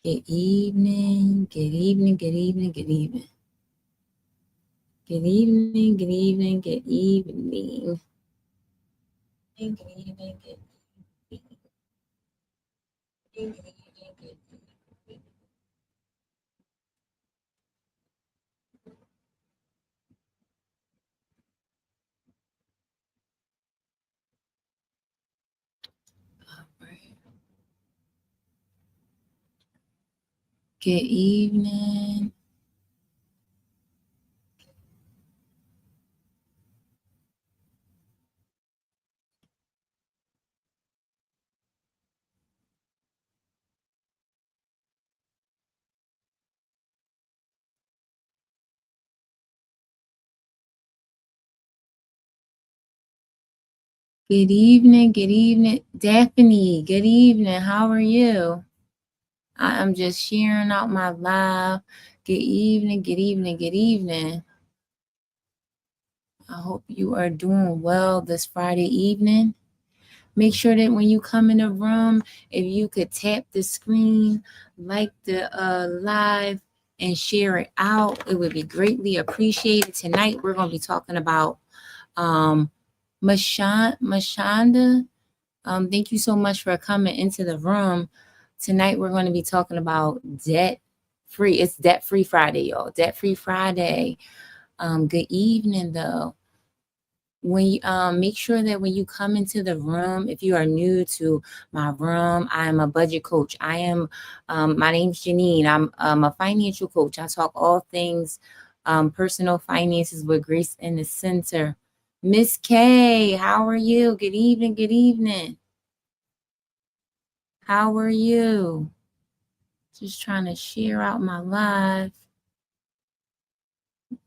Good evening, good evening, good evening, good evening. Good evening, good evening, good evening. Good evening, good evening, good evening, good evening. Right. Good evening. Good evening, good evening. Daphne, good evening. How are you? I am just sharing out my live. Good evening, good evening, good evening. I hope you are doing well this Friday evening. Make sure that when you come in the room, if you could tap the screen, like the live, and share it out, it would be greatly appreciated. Tonight, we're going to be talking about um, Mashonda. Thank you so much for coming into the room. Tonight, we're going to be talking about debt free. It's Debt Free Friday, y'all. Debt Free Friday. Good evening, though. When you make sure that when you come into the room, if you are new to my room, I am a budget coach. I am my name's Janine. I'm a financial coach. I talk all things personal finances with Grace in the center. Miss K, how are you? Good evening, good evening. How are you? Just trying to share out my live.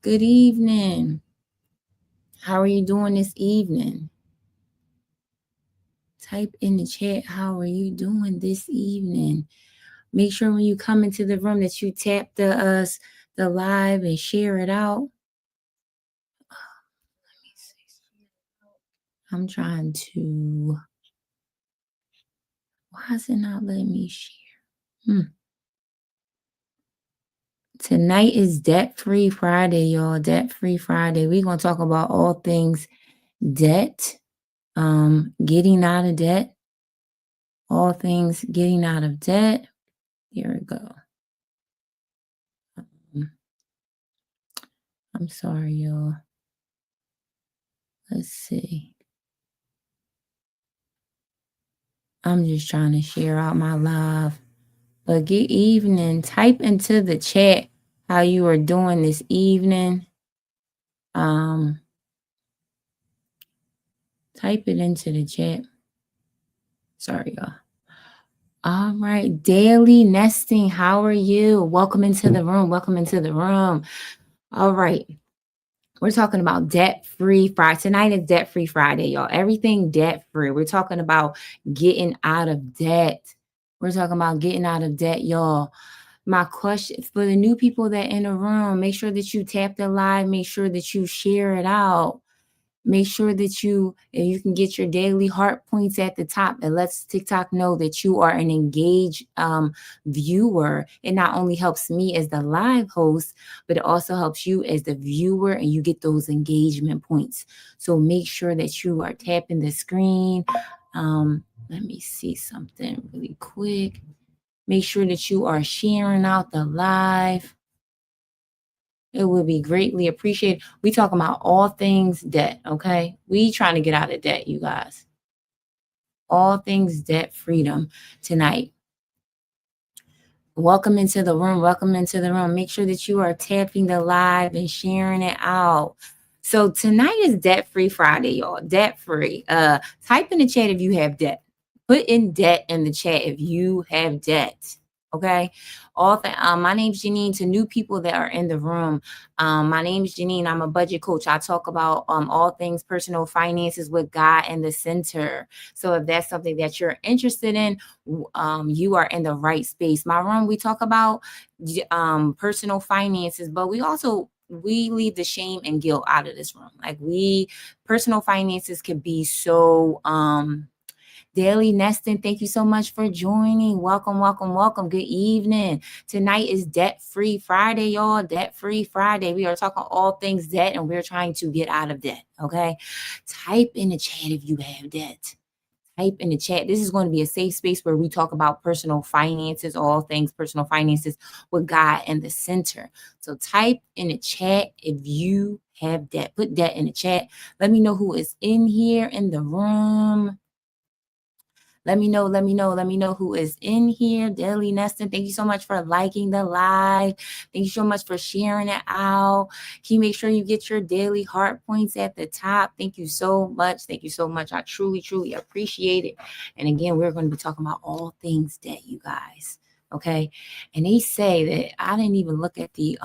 Good evening. How are you doing this evening? Type in the chat, how are you doing this evening? Make sure when you come into the room that you tap the live and share it out. Let me see. I'm trying to. Why is it not letting me share? Tonight is Debt Free Friday, y'all. Debt Free Friday. We're gonna talk about all things debt, getting out of debt, all things getting out of debt. Here we go. I'm sorry, y'all. Let's see. I'm just trying to share out my live. But good evening. Type into the chat how you are doing this evening. Type it into the chat. Sorry, y'all. All right. Daily nesting. How are you? Welcome into the room. Welcome into the room. All right. We're talking about debt free Friday. Tonight is Debt Free Friday, y'all. Everything debt free. We're talking about getting out of debt. We're talking about getting out of debt, y'all. My question for the new people that in the room, make sure that you tap the live, make sure that you share it out. Make sure that if you can get your daily heart points at the top, and lets TikTok know that you are an engaged viewer. It not only helps me as the live host, but it also helps you as the viewer, and you get those engagement points. So make sure that you are tapping the screen. Let me see something really quick. Make sure that you are sharing out the live. It would be greatly appreciated. We talking about all things debt, okay? We trying to get out of debt, you guys. All things debt freedom tonight. Welcome into the room. Welcome into the room. Make sure that you are tapping the live and sharing it out. So tonight is Debt Free Friday, y'all. Debt free. Type in the chat if you have debt. Put in debt in the chat if you have debt. Okay. My name's Janine. To new people that are in the room, my name's Janine. I'm a budget coach. I talk about all things personal finances with God in the center. So if that's something that you're interested in, you are in the right space. My room, we talk about personal finances, but we leave the shame and guilt out of this room. Like personal finances can be so Daily Neston, thank you so much for joining. Welcome, welcome, welcome. Good evening. Tonight is Debt-Free Friday, y'all. Debt-Free Friday. We are talking all things debt, and we're trying to get out of debt, okay? Type in the chat if you have debt. Type in the chat. This is going to be a safe space where we talk about personal finances, all things personal finances with God in the center. So type in the chat if you have debt. Put debt in the chat. Let me know who is in here in the room. Let me know who is in here. Daily Neston, thank you so much for liking the live. Thank you so much for sharing it out. Can you make sure you get your daily heart points at the top? Thank you so much. Thank you so much. I truly, truly appreciate it. And again, we're going to be talking about all things debt, you guys. Okay. And they say that I didn't even look at the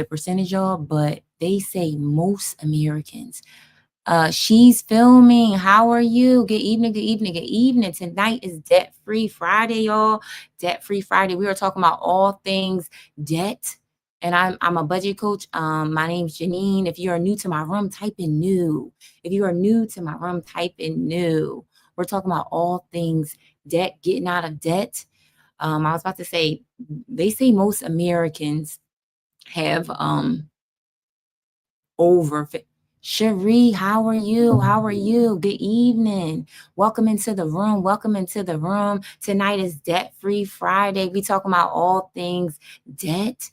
percentage, y'all, but they say most Americans. She's filming. How are you? Good evening, good evening, good evening. Tonight is Debt-Free Friday, y'all. Debt-Free Friday. We are talking about all things debt. And I'm a budget coach. My name's Janine. If you are new to my room, type in new. If you are new to my room, type in new. We're talking about all things debt, getting out of debt. I was about to say, they say most Americans have over. Cherie, how are you? How are you? Good evening. Welcome into the room. Welcome into the room. Tonight is Debt-Free Friday. We talking about all things debt.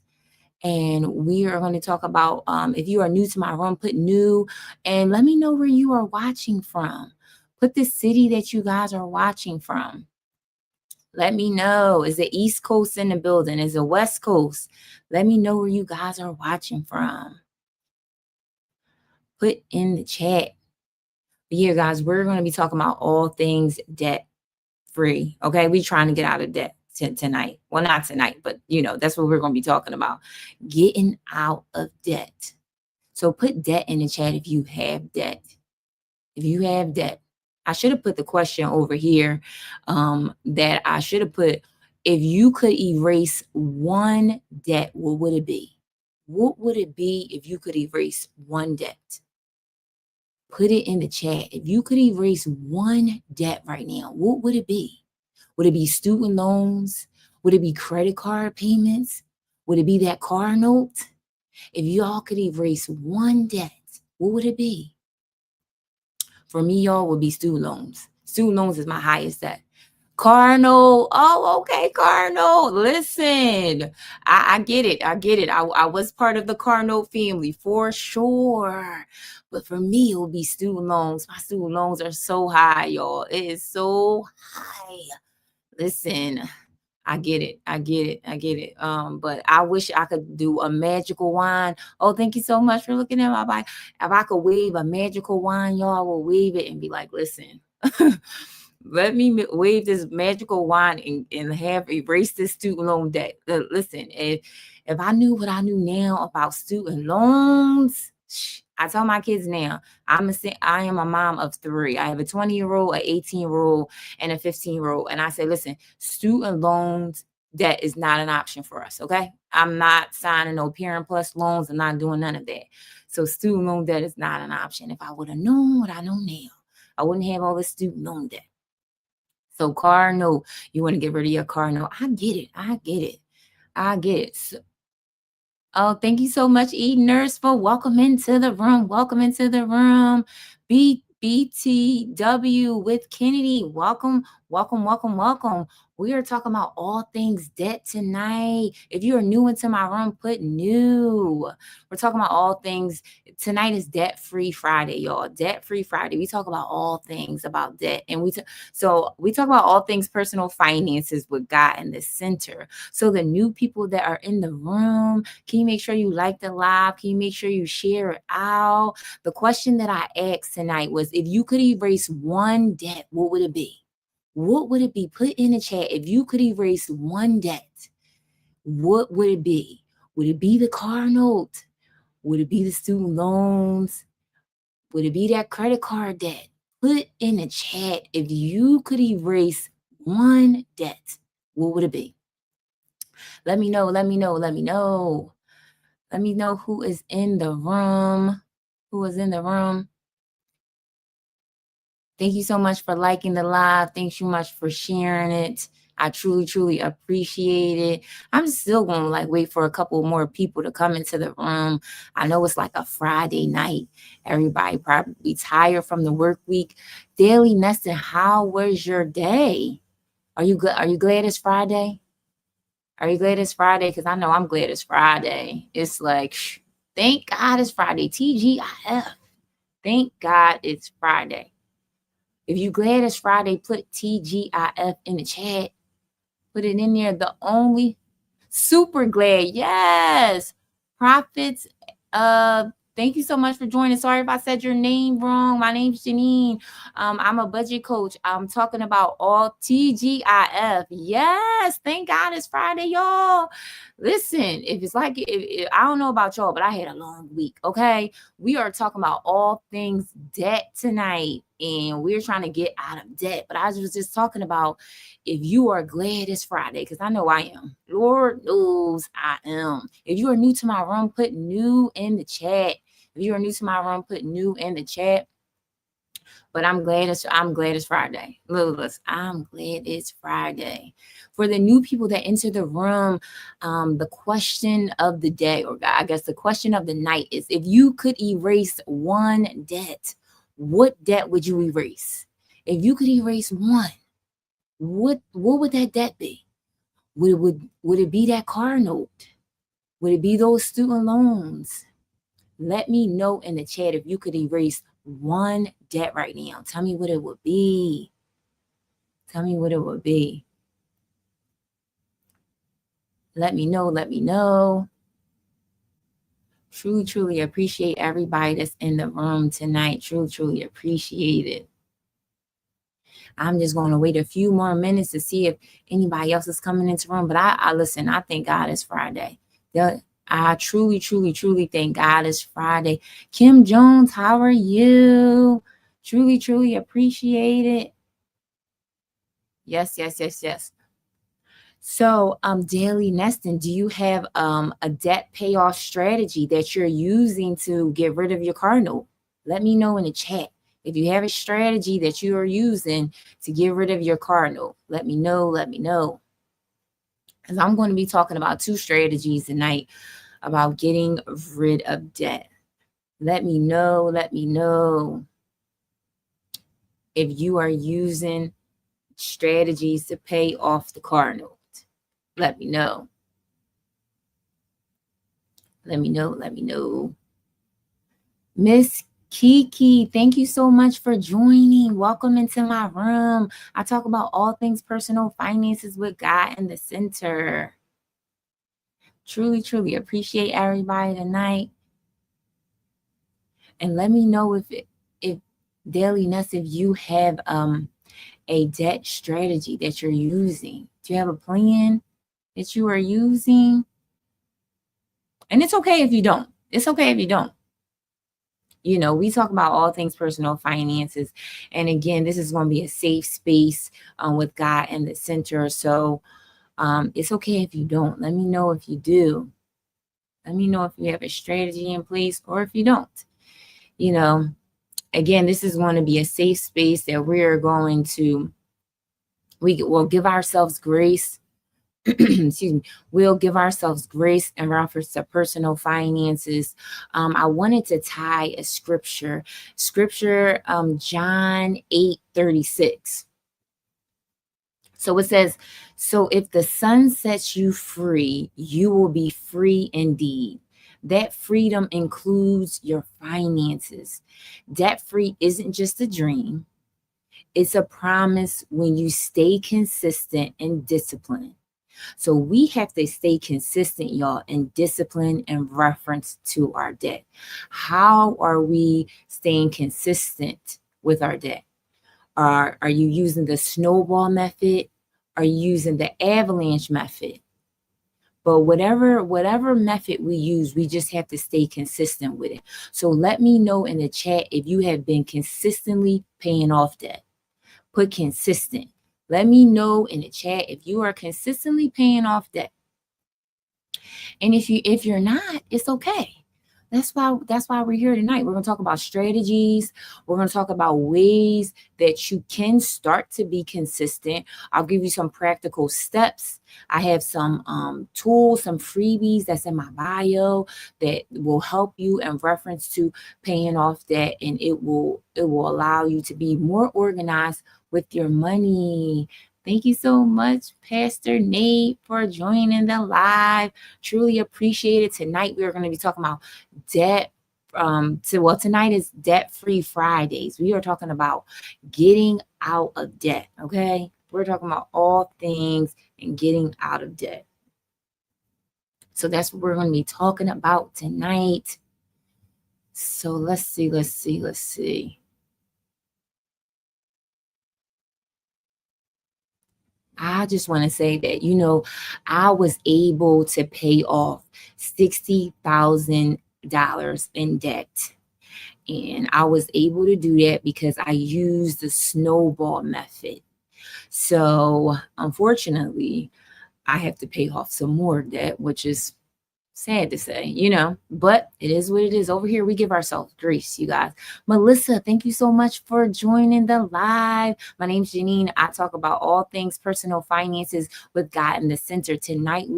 And we are going to talk about, if you are new to my room, put new, and let me know where you are watching from. Put the city that you guys are watching from. Let me know. Is the East Coast in the building? Is the West Coast? Let me know where you guys are watching from. Put in the chat. But yeah, guys, we're going to be talking about all things debt free. Okay. We're trying to get out of debt tonight. Well, not tonight, but that's what we're going to be talking about. Getting out of debt. So put debt in the chat if you have debt. If you have debt. I should have put the question over here that I should have put, if you could erase one debt, what would it be? What would it be if you could erase one debt? Put it in the chat. If you could erase one debt right now, what would it be? Would it be student loans? Would it be credit card payments? Would it be that car note? If y'all could erase one debt, what would it be? For me, y'all, would be student loans. Student loans is my highest debt. Car note. Oh, okay, car note. Listen, I get it. I get it. I was part of the car note family for sure. But for me, it will be student loans. My student loans are so high, y'all. It is so high. Listen, I get it. I get it. I get it. But I wish I could do a magical wand. Oh, thank you so much for looking at my bike. If I could wave a magical wand, y'all, I will wave it and be like, listen, let me wave this magical wand and have erase this student loan debt. Listen, if I knew what I knew now about student loans, I tell my kids now, I am a mom of 3. I have a 20-year-old, an 18-year-old, and a 15-year-old. And I say, listen, student loans, debt is not an option for us. Okay. I'm not signing no Parent Plus loans. I'm not doing none of that. So student loan debt is not an option. If I would have known what I know now, I wouldn't have all this student loan debt. So car note, you want to get rid of your car note. I get it. I get it. I get it. So, oh, thank you so much, E Nurse, for welcome into the room. Welcome into the room. BTW with Kennedy. Welcome, welcome, welcome, welcome. We are talking about all things debt tonight. If you are new into my room, put new. We're talking about all things. Tonight is Debt-Free Friday, y'all. Debt-Free Friday. We talk about all things about debt. And we talk about all things personal finances with God in the center. So the new people that are in the room, can you make sure you like the live? Can you make sure you share it out? The question that I asked tonight was, if you could erase one debt, what would it be? What would it be? Put in the chat. If you could erase one debt, what would it be? Would it be the car note? Would it be the student loans? Would it be that credit card debt? Put in the chat, if you could erase one debt, what would it be? Let me know. Let me know. Let me know. Let me know who is in the room. Who is in the room? Thank you so much for liking the live. Thanks so much for sharing it. I truly, truly appreciate it. I'm still going to wait for a couple more people to come into the room. I know it's like a Friday night. Everybody probably tired from the work week. Daily Nesting, how was your day? Are you good? Are you glad it's Friday? Are you glad it's Friday? Because I know I'm glad it's Friday. It's like, thank God it's Friday. TGIF. Thank God it's Friday. If you glad it's Friday, put TGIF in the chat. Put it in there. The only super glad. Yes. Profits. Thank you so much for joining. Sorry if I said your name wrong. My name's Janine. I'm a budget coach. I'm talking about all TGIF. Yes. Thank God it's Friday, y'all. Listen, if it's like, if I don't know about y'all, but I had a long week. Okay. We are talking about all things debt tonight, and we're trying to get out of debt. But I was just talking about, if you are glad it's Friday, because I know I am. Lord knows I am. If you are new to my room, put new in the chat. If you are new to my room, put new in the chat. But I'm glad it's Friday. Look, I'm glad it's Friday. For the new people that enter the room, the question of the day, or I guess the question of the night, is, if you could erase one debt, what debt would you erase? If you could erase one, what would that debt be? Would it be that car note? Would it be those student loans? Let me know in the chat if you could erase one debt right now. Tell me what it would be. Tell me what it would be. Let me know. Let me know. Truly, truly appreciate everybody that's in the room tonight. Truly, truly appreciate it. I'm just going to wait a few more minutes to see if anybody else is coming into the room. But I listen, I thank God it's Friday. I truly, truly, truly thank God it's Friday. Kim Jones, how are you? Truly, truly appreciate it. Yes, yes, yes, yes. So, Daily Nesting, do you have a debt payoff strategy that you're using to get rid of your car note? Let me know in the chat. If you have a strategy that you are using to get rid of your car note, let me know. Let me know. Because I'm going to be talking about 2 strategies tonight about getting rid of debt. Let me know. Let me know if you are using strategies to pay off the car note. Let me know. Let me know. Let me know. Miss Kiki, thank you so much for joining. Welcome into my room. I talk about all things personal finances with God in the center. Truly, truly appreciate everybody tonight. And let me know if Daily Nuts, if you have a debt strategy that you're using. Do you have a plan that you are using? And it's okay if you don't. It's okay if you don't. You know, we talk about all things personal finances. And again, this is going to be a safe space with God in the center. So it's okay if you don't. Let me know if you do. Let me know if you have a strategy in place or if you don't. You know, again, this is going to be a safe space that we're going to, we will give ourselves grace. Excuse me, we'll give ourselves grace in reference to personal finances. I wanted to tie a scripture, John 8:36. So it says, so if the Son sets you free, you will be free indeed. That freedom includes your finances. Debt free isn't just a dream. It's a promise when you stay consistent and disciplined. So we have to stay consistent, y'all, and discipline in reference to our debt. How are we staying consistent with our debt? Are you using the snowball method? Are you using the avalanche method? But whatever method we use, we just have to stay consistent with it. So let me know in the chat if you have been consistently paying off debt. Put consistent. Let me know in the chat if you are consistently paying off debt. And if you're not, it's okay. That's why we're here tonight. We're going to talk about strategies. We're going to talk about ways that you can start to be consistent. I'll give you some practical steps. I have some tools, some freebies that's in my bio that will help you in reference to paying off debt, and it will allow you to be more organized with your money. Thank you so much, Pastor Nate, for joining the live. Truly appreciate it. Tonight we are going to be talking about debt. Tonight is Debt-Free Fridays. We are talking about getting out of debt. Okay, we're talking about all things and getting out of debt. So that's what we're going to be talking about tonight. So let's see. I just want to say that, I was able to pay off $60,000 in debt. And I was able to do that because I used the snowball method. So unfortunately, I have to pay off some more debt, which is sad to say, but it is what it is. Over here, we give ourselves grace, you guys. Melissa, thank you so much for joining the live. My name's Janine. I talk about all things personal finances with God in the center. Tonight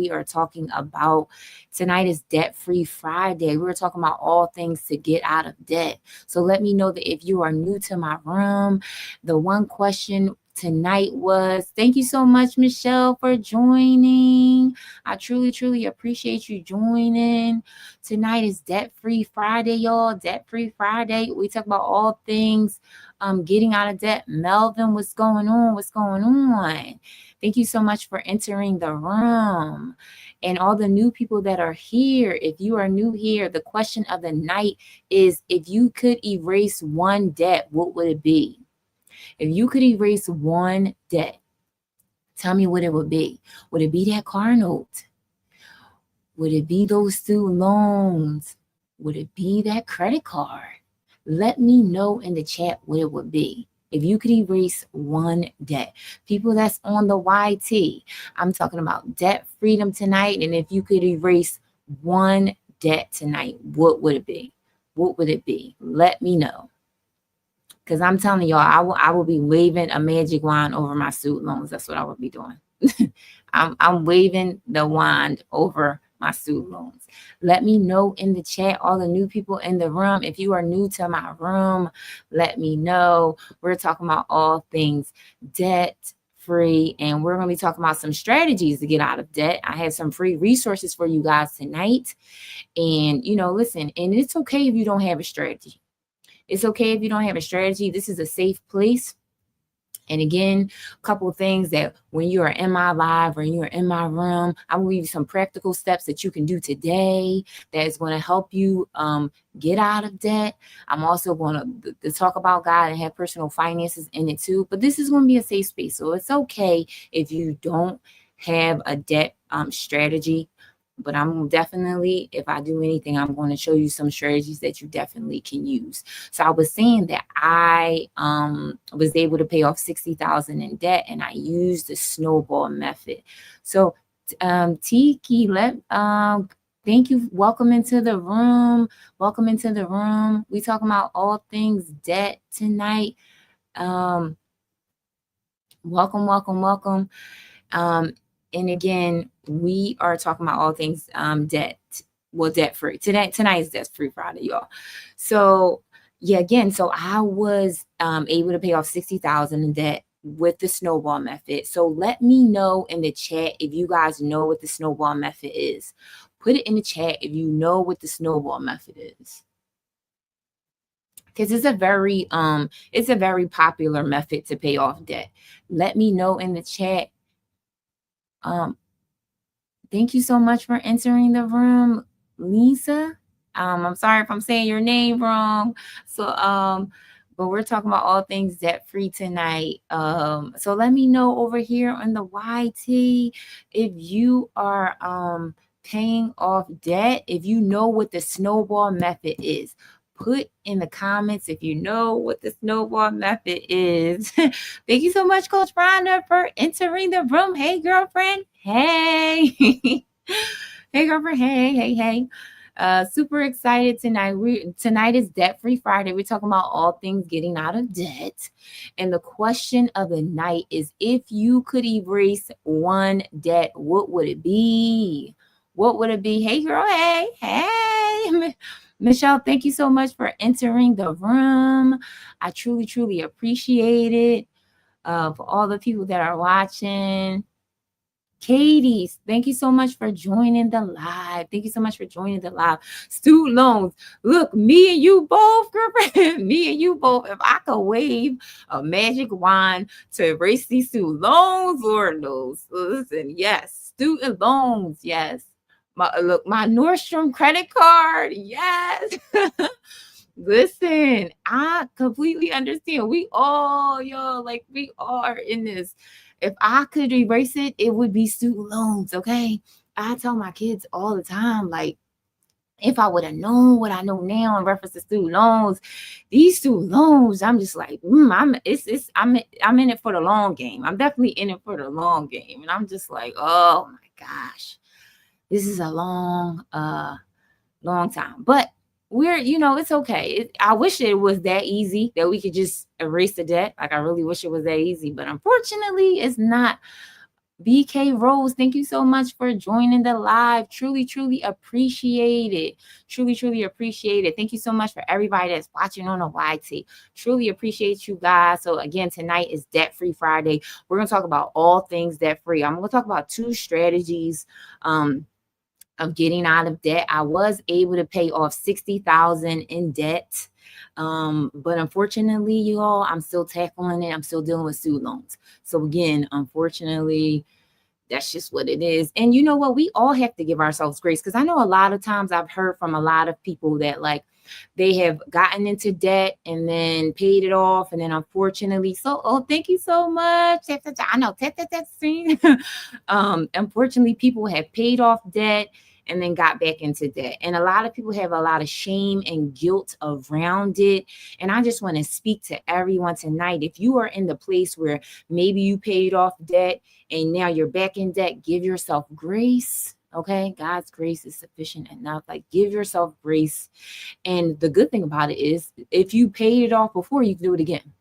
is Debt-Free Friday. We're talking about all things to get out of debt. So let me know that if you are new to my room, the one question tonight was, thank you so much, Michelle, for joining. I truly, truly appreciate you joining. Tonight is Debt-Free Friday, y'all. Debt-Free Friday. We talk about all things getting out of debt. Melvin, what's going on? Thank you so much for entering the room. And all the new people that are here, if you are new here, the question of the night is, if you could erase one debt, what would it be? If you could erase one debt, tell me what it would be. Would it be that car note? Would it be those student loans? Would it be that credit card? Let me know in the chat what it would be. If you could erase one debt. People that's on the YT, I'm talking about debt freedom tonight. And if you could erase one debt tonight, what would it be? What would it be? Let me know. Because I'm telling y'all, I will be waving a magic wand over my student loans. That's what I would be doing. I'm waving the wand over my student loans. Let me know in the chat, all the new people in the room. If you are new to my room, let me know. We're talking about all things debt free, and we're going to be talking about some strategies to get out of debt. I have some free resources for you guys tonight. And, listen, and it's okay if you don't have a strategy. It's okay if you don't have a strategy. This is a safe place. And again, a couple of things that when you are in my live or you are in my room, I will give you some practical steps that you can do today that is going to help you get out of debt. I'm also going to talk about God and have personal finances in it too. But this is going to be a safe space. So it's okay if you don't have a debt strategy. But I'm definitely, if I do anything, I'm going to show you some strategies that you definitely can use. So I was saying that I was able to pay off $60,000 in debt, and I used the snowball method. So Tiki, thank you. Welcome into the room. We talking about all things debt tonight. Welcome. And again, we are talking about all things debt free. Tonight is Debt-Free Friday, y'all. So yeah, again, so I was able to pay off $60,000 in debt with the snowball method. So let me know in the chat if you guys know what the snowball method is. Put it in the chat if you know what the snowball method is. Because it's a very popular method to pay off debt. Let me know in the chat. Thank you so much for entering the room, Lisa. I'm sorry if I'm saying your name wrong. So, but we're talking about all things debt-free tonight. So let me know over here on the YT if you are paying off debt, if you know what the snowball method is. Put in the comments if you know what the snowball method is. Thank you so much, Coach Rhonda, for entering the room. Hey, girlfriend. Hey. Hey, girlfriend. Hey. Super excited tonight. Tonight is Debt Free Friday. We're talking about all things getting out of debt. And the question of the night is, if you could erase one debt, what would it be? What would it be? Hey girl, hey. Michelle, thank you so much for entering the room. I truly appreciate it. For all the people that are watching. Katie, thank you so much for joining the live. Thank you so much for joining the live. Student loans. Look, me and you both, girlfriend. Me and you both. If I could wave a magic wand to erase these student loans, Lord knows. Listen, yes, student loans, yes. My Nordstrom credit card, yes. Listen, I completely understand. We all, y'all, like we are in this. If I could erase it, it would be student loans, okay? I tell my kids all the time, like, if I would have known what I know now in reference to student loans, these student loans, I'm just like, I'm in it for the long game. I'm definitely in it for the long game. And I'm just like, oh my gosh, this is a long time. But it's okay. I wish it was that easy that we could just erase the debt. Like, I really wish it was that easy, but unfortunately it's not. BK Rose, thank you so much for joining the live. Truly appreciate it. Truly appreciate it. Thank you so much for everybody that's watching on the YT. Truly appreciate you guys. So again, tonight is Debt Free Friday. We're going to talk about all things debt free. I'm going to talk about 2 strategies of getting out of debt. I was able to pay off $60,000 in debt. But unfortunately, you all, I'm still tackling it. I'm still dealing with student loans. So again, unfortunately, that's just what it is. And you know what? We all have to give ourselves grace, because I know a lot of times I've heard from a lot of people that, like, they have gotten into debt and then paid it off. And then unfortunately, thank you so much. I know. Unfortunately, people have paid off debt and then got back into debt. And a lot of people have a lot of shame and guilt around it. And I just want to speak to everyone tonight. If you are in the place where maybe you paid off debt and now you're back in debt, give yourself grace. Okay, God's grace is sufficient enough. Like, give yourself grace. And the good thing about it is, if you paid it off before, you can do it again.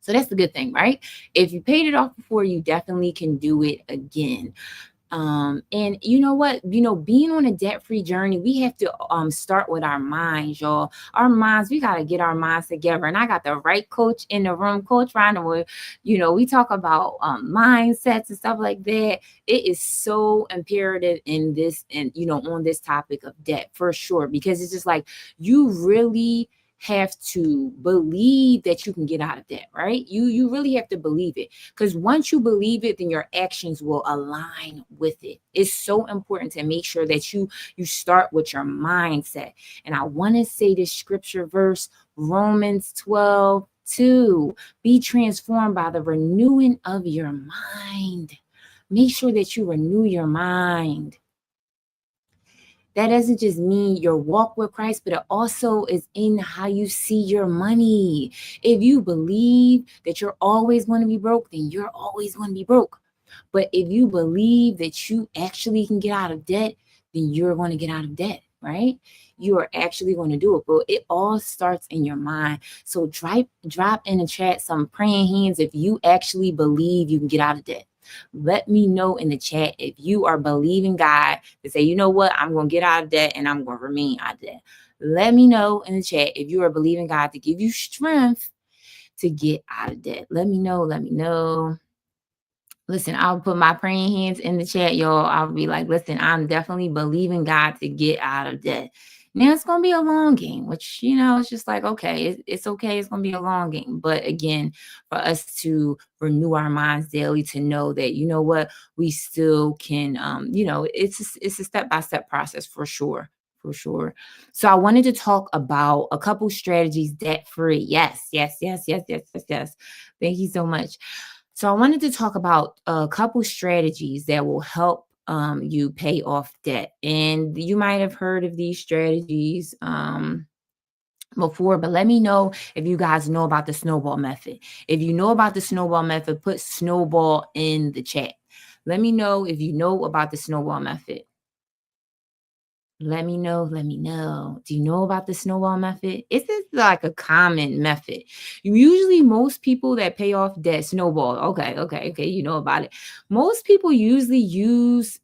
So that's the good thing, right? If you paid it off before, you definitely can do it again. And you know what? Being on a debt-free journey, we have to start with our minds, y'all. Our minds, we got to get our minds together. And I got the right coach in the room, Coach Rhonda. We talk about mindsets and stuff like that. It is so imperative in this, and on this topic of debt, for sure, because it's just like, you really have to believe that you can get out of debt, right? You really have to believe it, because once you believe it, then your actions will align with it. It's so important to make sure that you start with your mindset. And I want to say this scripture verse, Romans 12:2, be transformed by the renewing of your mind. Make sure that you renew your mind. That doesn't just mean your walk with Christ, but it also is in how you see your money. If you believe that you're always going to be broke, then you're always going to be broke. But if you believe that you actually can get out of debt, then you're going to get out of debt, right? You are actually going to do it. But it all starts in your mind. So drop in the chat some praying hands if you actually believe you can get out of debt. Let me know in the chat if you are believing God to say, you know what, I'm going to get out of debt and I'm going to remain out of debt. Let me know in the chat if you are believing God to give you strength to get out of debt. Let me know. Listen, I'll put my praying hands in the chat, y'all. I'll be like, listen, I'm definitely believing God to get out of debt. Now, it's going to be a long game, which, it's just like, okay, it's okay. It's going to be a long game. But again, for us to renew our minds daily, to know that, you know what, we still can, it's a step-by-step process for sure. For sure. So I wanted to talk about a couple strategies debt-free. Yes. Thank you so much. So I wanted to talk about a couple strategies that will help you pay off debt. And you might have heard of these strategies before, but let me know if you guys know about the snowball method. If you know about the snowball method, put snowball in the chat. Let me know if you know about the snowball method. Let me know. Let me know. Do you know about the snowball method? It's just like a common method. Usually, most people that pay off debt snowball. Okay. You know about it. Most people usually use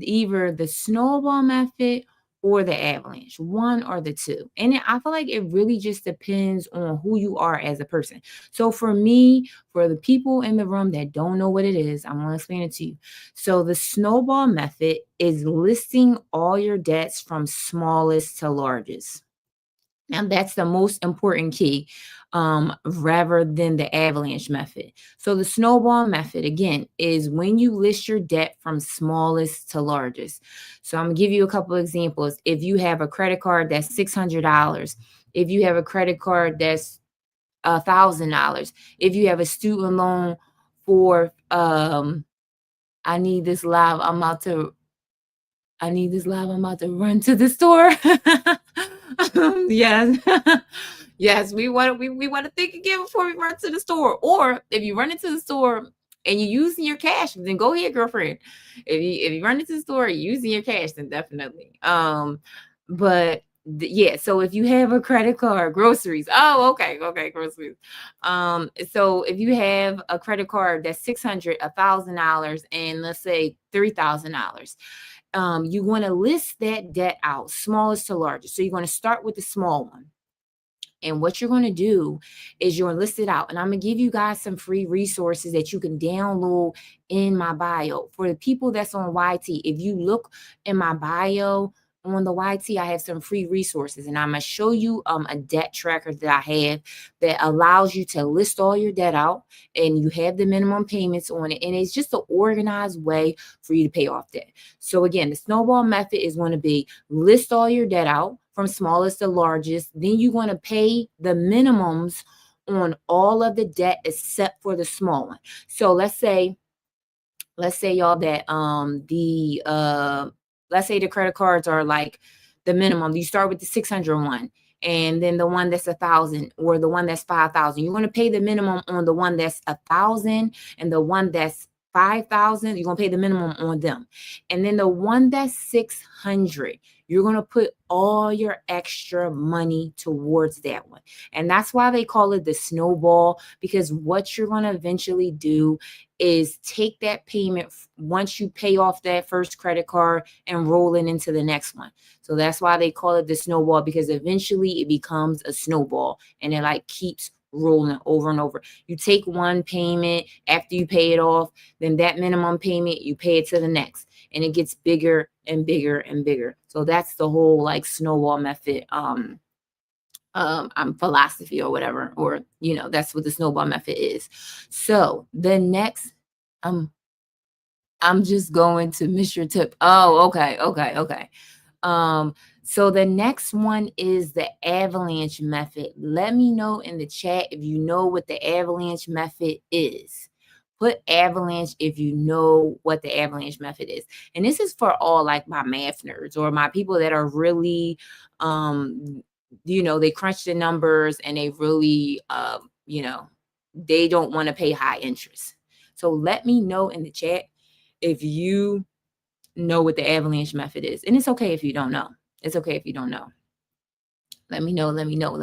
either the snowball method or the avalanche, one or the two. And I feel like it really just depends on who you are as a person. So, for me, for the people in the room that don't know what it is, I'm going to explain it to you. So the snowball method is listing all your debts from smallest to largest. Now that's the most important key, rather than the avalanche method. So the snowball method, again, is when you list your debt from smallest to largest. So I'm gonna give you a couple examples. If you have a credit card that's $600, if you have a credit card that's $1,000, if you have a student loan for I need this live. I need this live. I'm about to run to the store. Yes. Yes, we want to think again before we run to the store. Or if you run into the store and you're using your cash, then go ahead, girlfriend. If you run into the store and you're using your cash, then definitely. But yeah, so if you have a credit card, groceries. Oh, okay, groceries. So if you have a credit card that's $600, $1,000, and let's say $3,000, you want to list that debt out, smallest to largest. So you're going to start with the small one. And what you're going to do is you're going to list it out. And I'm going to give you guys some free resources that you can download in my bio. For the people that's on YT, if you look in my bio on the YT, I have some free resources. And I'm going to show you a debt tracker that I have that allows you to list all your debt out. And you have the minimum payments on it. And it's just an organized way for you to pay off debt. So again, the snowball method is going to be list all your debt out from smallest to largest. Then you're going to pay the minimums on all of the debt except for the small one. So let's say y'all that let's say the credit cards are like the minimum. You start with the 600 one, and then the one that's 1,000 or the one that's 5,000. You're going to pay the minimum on the one that's 1,000, and the one that's 5,000, you're going to pay the minimum on them. And then the one that's 600, you're going to put all your extra money towards that one. And that's why they call it the snowball, because what you're going to eventually do is take that payment once you pay off that first credit card and roll it into the next one. So that's why they call it the snowball, because eventually it becomes a snowball and it like keeps rolling over and over. You take one payment, after you pay it off, then that minimum payment, you pay it to the next, and it gets bigger and bigger and bigger. So that's the whole like snowball method philosophy or whatever, or that's what the snowball method is. So the next, I'm just going to miss your tip. Oh, okay. So the next one is the avalanche method. Let me know in the chat if you know what the avalanche method is. Put avalanche if you know what the avalanche method is. And this is for all like my math nerds or my people that are really they crunch the numbers and they really they don't want to pay high interest. So let me know in the chat if you know what the avalanche method is. And it's okay if you don't know. It's okay if you don't know. Let me know. Let me know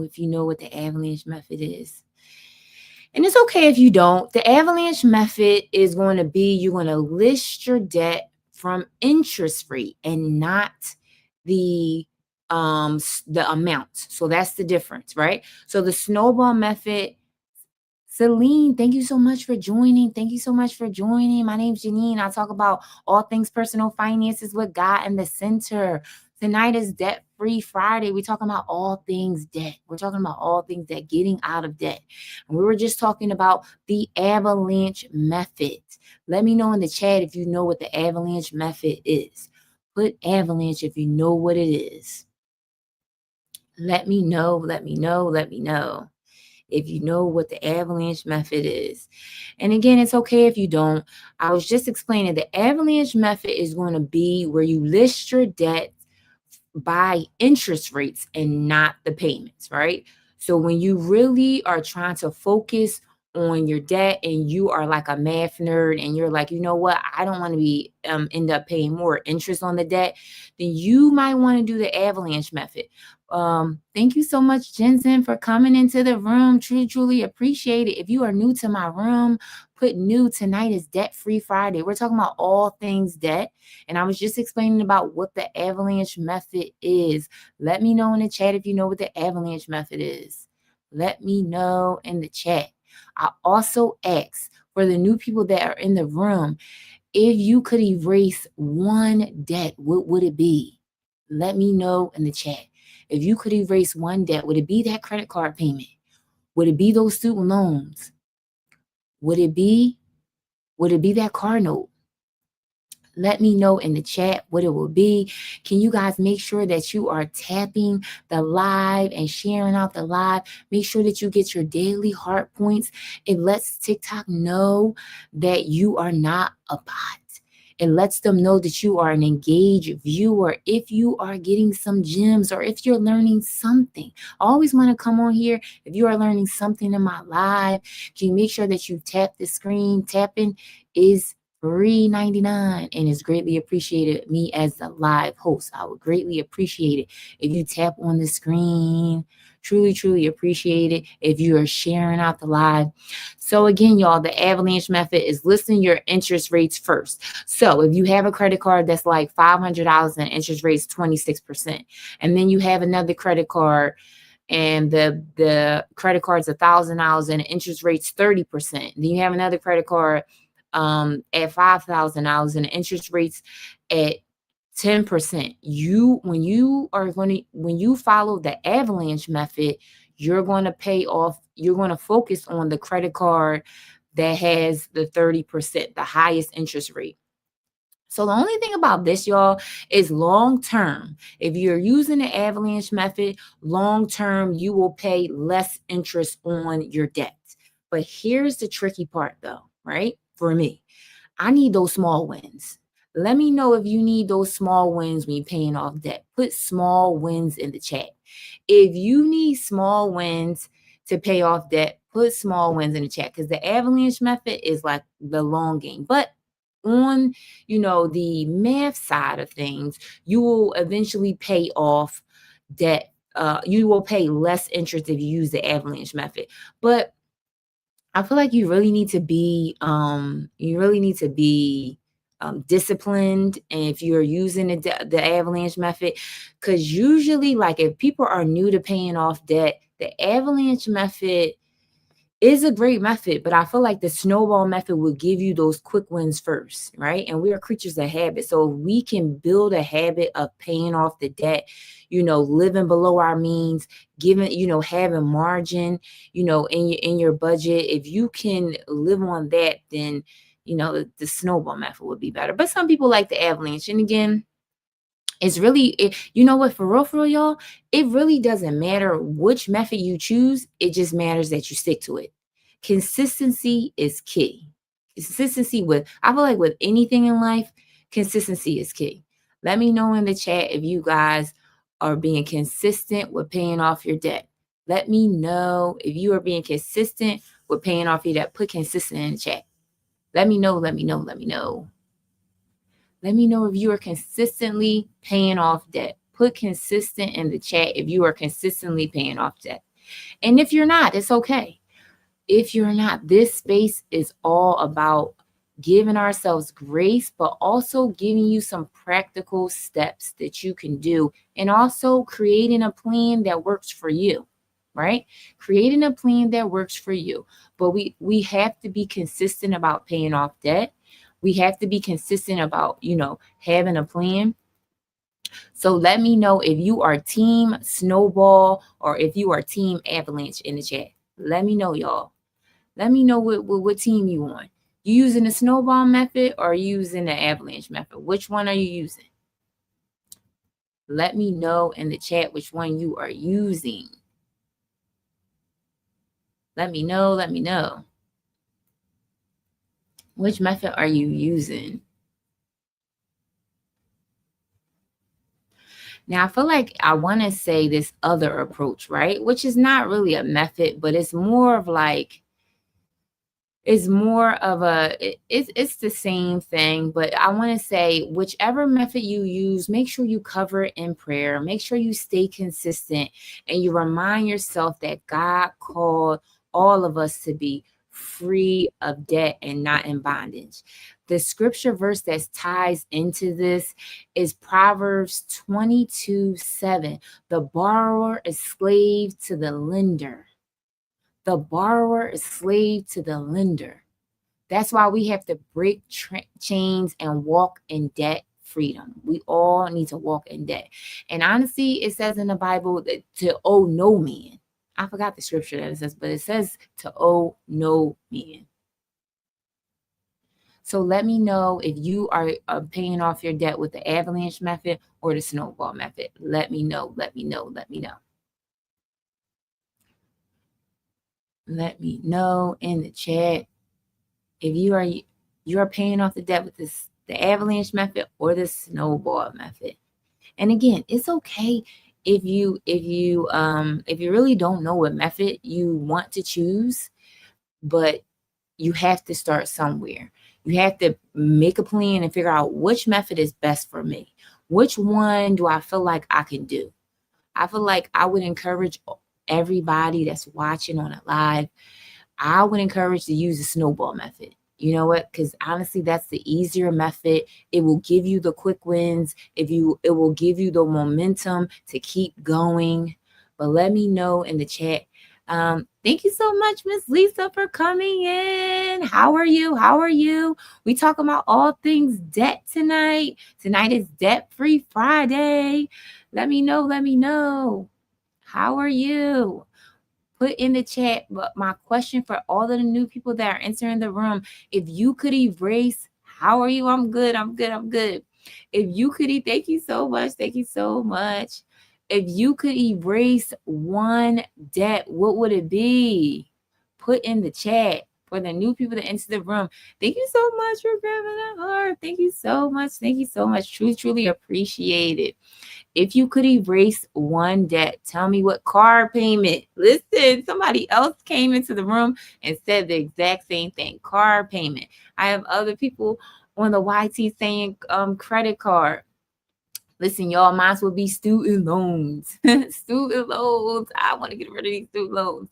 if you know what the avalanche method is. And it's okay if you don't. The avalanche method is going to be, you're going to list your debt from interest free and not the amount. So that's the difference, right? So the snowball method, Celine, thank you so much for joining. My name's Janine. I talk about all things personal finances with God in the center. Tonight is Debt Free Friday. We're talking about all things debt. We're talking about all things debt, getting out of debt. And we were just talking about the avalanche method. Let me know in the chat if you know what the avalanche method is. Put avalanche if you know what it is. Let me know if you know what the avalanche method is. And again, it's okay if you don't. I was just explaining the avalanche method is going to be where you list your debt by interest rates and not the payments, right? So when you really are trying to focus on your debt and you are like a math nerd and you're like, you know what, I don't want to be end up paying more interest on the debt, then you might want to do the avalanche method. Thank you so much, Jensen, for coming into the room. Truly appreciate it. If you are new to my room, put new. Tonight is Debt Free Friday. We're talking about all things debt. And I was just explaining about what the avalanche method is. Let me know in the chat if you know what the avalanche method is. Let me know in the chat. I also ask for the new people that are in the room, if you could erase one debt, what would it be? Let me know in the chat. If you could erase one debt, would it be that credit card payment? Would it be those student loans? Would it be that car note? Let me know in the chat what it will be. Can you guys make sure that you are tapping the live and sharing out the live? Make sure that you get your daily heart points. It lets TikTok know that you are not a bot. It lets them know that you are an engaged viewer. If you are getting some gems or if you're learning something, I always want to come on here. If you are learning something in my live, can you make sure that you tap the screen? Tapping is $3.99 and it's greatly appreciated. Me as the live host, I would greatly appreciate it if you tap on the screen. Truly appreciate it if you are sharing out the live. So again, y'all, the avalanche method is listing your interest rates first. So if you have a credit card that's like $500 and interest rates 26%, and then you have another credit card and the credit card's $1,000 and the interest rate's 30%. Then you have another credit card at $5,000 and the interest rates at 10%. When you follow the avalanche method, you're going to focus on the credit card that has the 30%, the highest interest rate. So the only thing about this, y'all, is long term. If you're using the avalanche method, long term, you will pay less interest on your debt. But here's the tricky part though, right? For me, I need those small wins. Let me know if you need those small wins when you're paying off debt. Put small wins in the chat. If you need small wins to pay off debt, put small wins in the chat, because the avalanche method is like the long game. But on, the math side of things, you will eventually pay off debt. You will pay less interest if you use the avalanche method. But I feel like you really need to be disciplined, and if you're using the avalanche method, because usually, like, if people are new to paying off debt, the avalanche method is a great method, but I feel like the snowball method will give you those quick wins first, right? And we are creatures of habit. So if we can build a habit of paying off the debt, living below our means, having margin, in your budget. If you can live on that, then, the snowball method would be better. But some people like the avalanche. And again, it's really, you know what, for real, y'all, it really doesn't matter which method you choose. It just matters that you stick to it. Consistency is key. I feel like with anything in life, consistency is key. Let me know in the chat if you guys are being consistent with paying off your debt. Let me know if you are being consistent with paying off your debt. Put consistent in the chat. Let me know. Let me know if you are consistently paying off debt. Put consistent in the chat if you are consistently paying off debt. And if you're not, it's okay. If you're not, this space is all about giving ourselves grace, but also giving you some practical steps that you can do, and also creating a plan that works for you, right? Creating a plan that works for you. But we have to be consistent about paying off debt. We have to be consistent about, having a plan. So let me know if you are team snowball or if you are team avalanche in the chat. Let me know, y'all. Let me know what team you on. You using the snowball method or using the avalanche method? Which one are you using? Let me know in the chat which one you are using. Let me know. Which method are you using? Now, I feel like I want to say this other approach, right? Which is not really a method, but it's more of like It's more of it's the same thing, but I want to say whichever method you use, make sure you cover it in prayer. Make sure you stay consistent and you remind yourself that God called all of us to be free of debt and not in bondage. The scripture verse that ties into this is Proverbs 22:7. The borrower is slave to the lender. The borrower is slave to the lender. That's why we have to break chains and walk in debt freedom. We all need to walk in debt. And honestly, it says in the Bible that to owe no man. I forgot the scripture that it says, but it says to owe no man. So let me know if you are paying off your debt with the avalanche method or the snowball method. Let me know. Let me know. Let me know. Let me know in the chat if you are paying off the debt with the avalanche method or the snowball method. And again, it's okay if you really don't know what method you want to choose, but you have to start somewhere. You have to make a plan and figure out which method is best for me. Which one do I feel like I can do? I feel like I would encourage everybody that's watching on it live, I would encourage to use the snowball method. You know what? Because honestly, that's the easier method. It will give you the quick wins. It will give you the momentum to keep going. But let me know in the chat. Thank you so much, Miss Lisa, for coming in. How are you? How are you? We talk about all things debt tonight. Tonight is Debt-Free Friday. Let me know. Let me know. How are you? Put in the chat, but my question for all of the new people that are entering the room, if you could erase, how are you? I'm good. I'm good. I'm good. If you could, thank you so much. Thank you so much. If you could erase one debt, what would it be? Put in the chat for the new people that enter the room. Thank you so much for grabbing that heart. Thank you so much. Thank you so much. Truly, truly appreciate it. If you could erase one debt, tell me what car payment. Listen, somebody else came into the room and said the exact same thing, car payment. I have other people on the YT saying credit card. Listen, y'all, mine will be student loans. Student loans. I want to get rid of these student loans.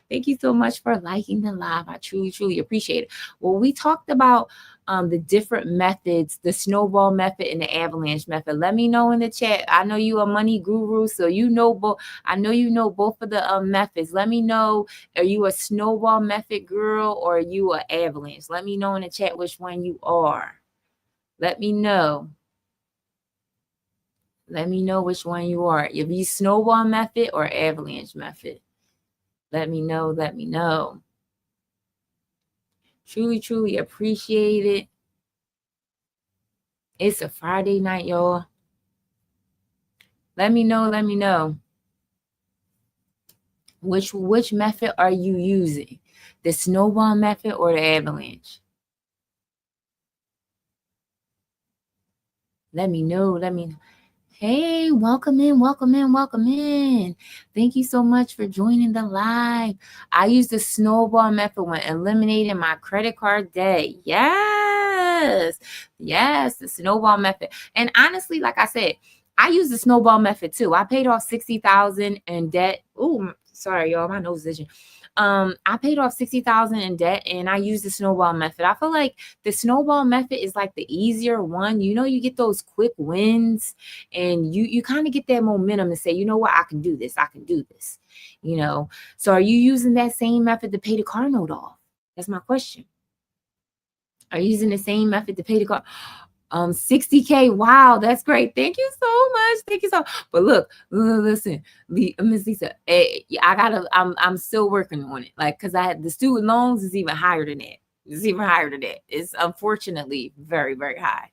Thank you so much for liking the live. I truly, truly appreciate it. Well, we talked about the different methods, the snowball method and the avalanche method. Let me know in the chat. I know you a money guru, so you know both. I know you know both of the methods. Let me know, are you a snowball method girl or are you an avalanche? Let me know in the chat which one you are. Let me know. Let me know which one you are. If you snowball method or avalanche method. Let me know. Let me know. Truly, truly appreciate it. It's a Friday night, y'all. Let me know. Let me know. Which method are you using? The snowball method or the avalanche? Let me know. Let me know. Hey, welcome in, welcome in, welcome in. Thank you so much for joining the live. I use the snowball method when eliminating my credit card debt. Yes, the snowball method. And honestly, like I said, I use the snowball method too. I paid off $60,000 in debt. Oh, sorry, y'all, my nose is itching. I paid off $60,000 in debt and I used the snowball method. I feel like the snowball method is like the easier one. You know, you get those quick wins and you kind of get that momentum to say, you know what, I can do this. I can do this. You know, so are you using that same method to pay the car note off? That's my question. Are you using the same method to pay the car? 60K. Wow, that's great. Thank you so much. Thank you so. But look, listen, Miss Lisa, I'm still working on it. Like, cause I had the student loans is even higher than that. It's even higher than that. It's unfortunately very, very high.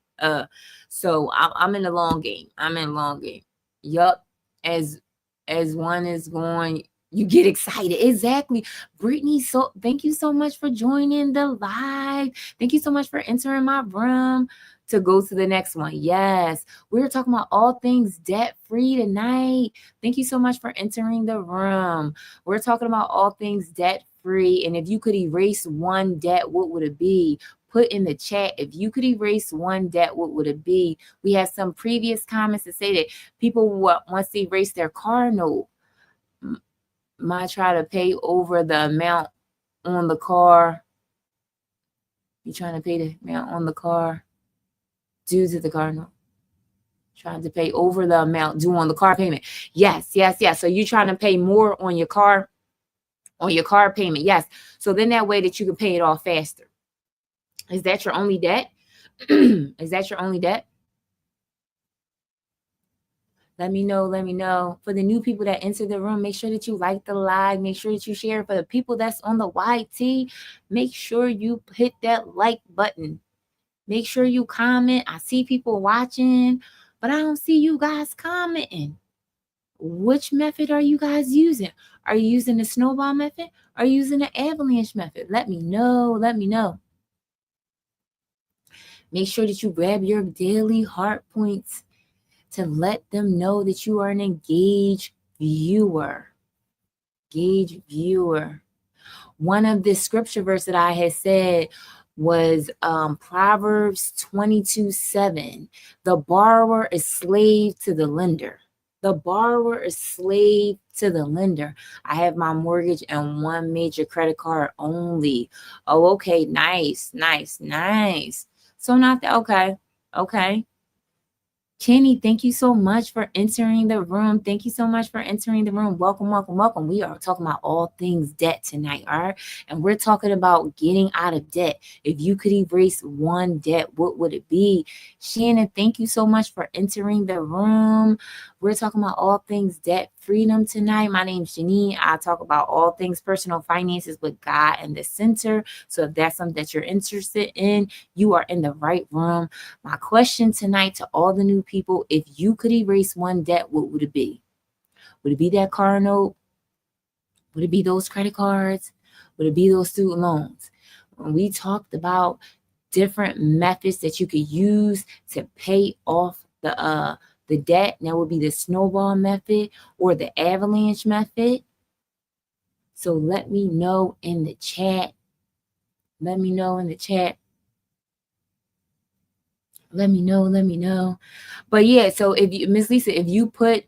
So I'm in the long game. I'm in the long game. Yup. As one is going, you get excited. Exactly. Brittany, so thank you so much for joining the live. Thank you so much for entering my room to go to the next one. Yes, we're talking about all things debt-free tonight. Thank you so much for entering the room. We're talking about all things debt free. And if you could erase one debt, what would it be? Put in the chat, if you could erase one debt, what would it be? We had some previous comments that say that people once they erase their car note, might try to pay over the amount on the car. You're trying to pay the amount on the car due to the car note. Trying to pay over the amount due on the car payment. Yes. So you're trying to pay more on your car payment. Yes. So then that way that you can pay it off faster. Is that your only debt? Is that your only debt? Let me know. For the new people that enter the room, make sure that you like the live. Make sure that you share. For the people that's on the YT, make sure you hit that like button. Make sure you comment. I see people watching, but I don't see you guys commenting. Which method are you guys using? Are you using the snowball method? Are you using the avalanche method? Let me know. Make sure that you grab your daily heart points to let them know that you are an engaged viewer. One of the scripture verse that I had said was Proverbs 22:7. The borrower is slave to the lender. I have my mortgage and one major credit card only. Oh, okay. Nice. So not that. Okay. Kenny, thank you so much for entering the room. Welcome. We are talking about all things debt tonight, all right? And we're talking about getting out of debt. If you could erase one debt, what would it be? Shannon, thank you so much for entering the room. We're talking about all things debt freedom tonight. My name's Janine. I talk about all things personal finances with God in the center. So if that's something that you're interested in, you are in the right room. My question tonight to all the new people, if you could erase one debt, what would it be? Would it be that car note? Would it be those credit cards? Would it be those student loans? When we talked about different methods that you could use to pay off the debt, that would be the snowball method or the avalanche method. So let me know in the chat. Let me know. But yeah, so if you, Miss Lisa, if you put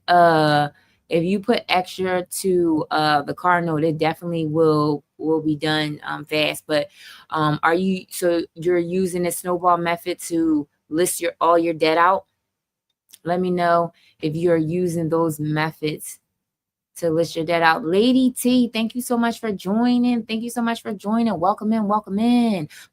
extra to the car note, it definitely will be done fast. But you're using the snowball method to list all your debt out? Let me know if you're using those methods to list your debt out. Lady T, thank you so much for joining. Welcome in.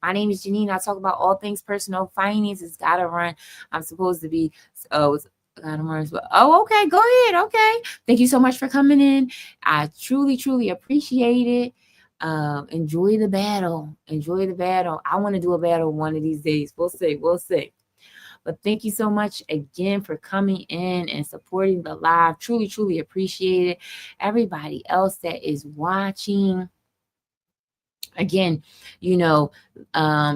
My name is Janine. I talk about all things personal finances. Gotta run. I'm supposed to be. Gotta run. Oh, okay. Go ahead. Okay. Thank you so much for coming in. I truly appreciate it. Enjoy the battle. I want to do a battle one of these days. We'll see. But thank you so much again for coming in and supporting the live. Truly appreciate it. Everybody else that is watching, again, I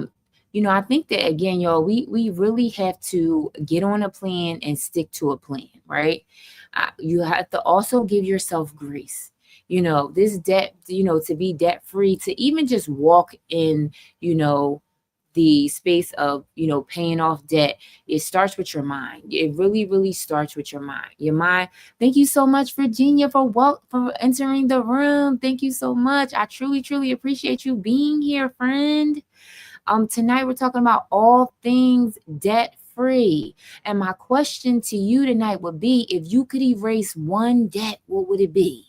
think that, again, y'all, we really have to get on a plan and stick to a plan, right? You have to also give yourself grace. This debt, to be debt free, to even just walk in, the space of paying off debt, it starts with your mind. It really starts with your mind. Thank you so much, Virginia, for entering the room. Thank you so much. I truly appreciate you being here, friend. Tonight we're talking about all things debt free, and my question to you tonight would be, if you could erase one debt, what would it be?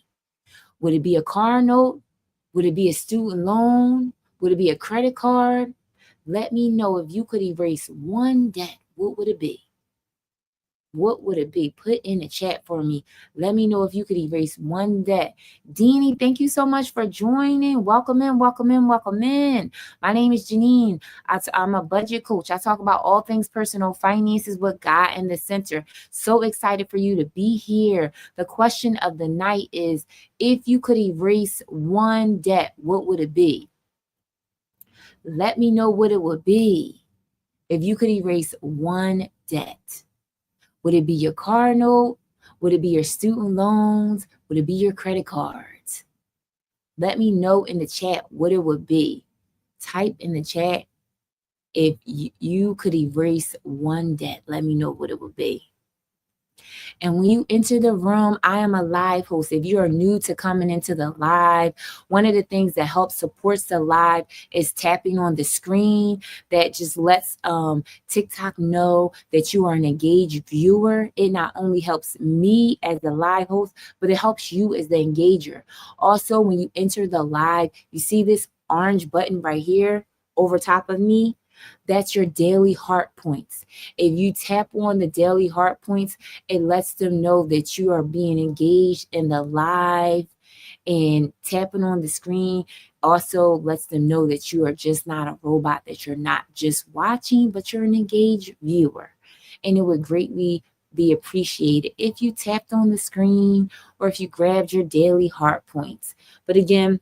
Would it be a car note? Would it be a student loan? Would it be a credit card? Let me know, if you could erase one debt, what would it be? Put in the chat for me. Let me know if you could erase one debt. Deanie, thank you so much for joining. Welcome in. My name is Janine. I'm a budget coach. I talk about all things personal finances with God in the center. So excited for you to be here. The question of the night is, if you could erase one debt, what would it be? Let me know what it would be if you could erase one debt. Would it be your car note? Would it be your student loans? Would it be your credit cards? Let me know in the chat what it would be. Type in the chat if you could erase one debt. Let me know what it would be. And when you enter the room, I am a live host. If you are new to coming into the live, one of the things that helps supports the live is tapping on the screen. That just lets TikTok know that you are an engaged viewer. It not only helps me as the live host, but it helps you as the engager. Also, when you enter the live, you see this orange button right here over top of me. That's your daily heart points. If you tap on the daily heart points, it lets them know that you are being engaged in the live, and tapping on the screen also lets them know that you are just not a robot, that you're not just watching, but you're an engaged viewer. And it would greatly be appreciated if you tapped on the screen or if you grabbed your daily heart points. But again,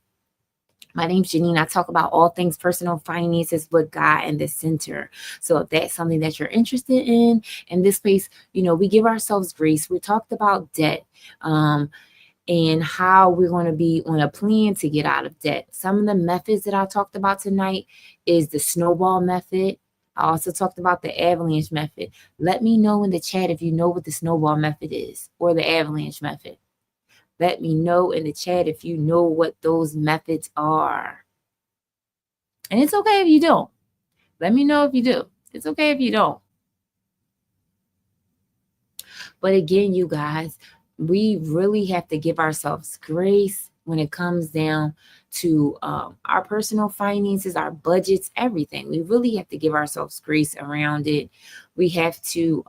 my name's Janine. I talk about all things personal finances with God in the center. So if that's something that you're interested in this space, we give ourselves grace. We talked about debt and how we're going to be on a plan to get out of debt. Some of the methods that I talked about tonight is the snowball method. I also talked about the avalanche method. Let me know in the chat if you know what the snowball method is or the avalanche method. Let me know in the chat if you know what those methods are. And it's okay if you don't. Let me know if you do. It's okay if you don't. But again, you guys, we really have to give ourselves grace when it comes down to our personal finances, our budgets, everything. We really have to give ourselves grace around it. We have to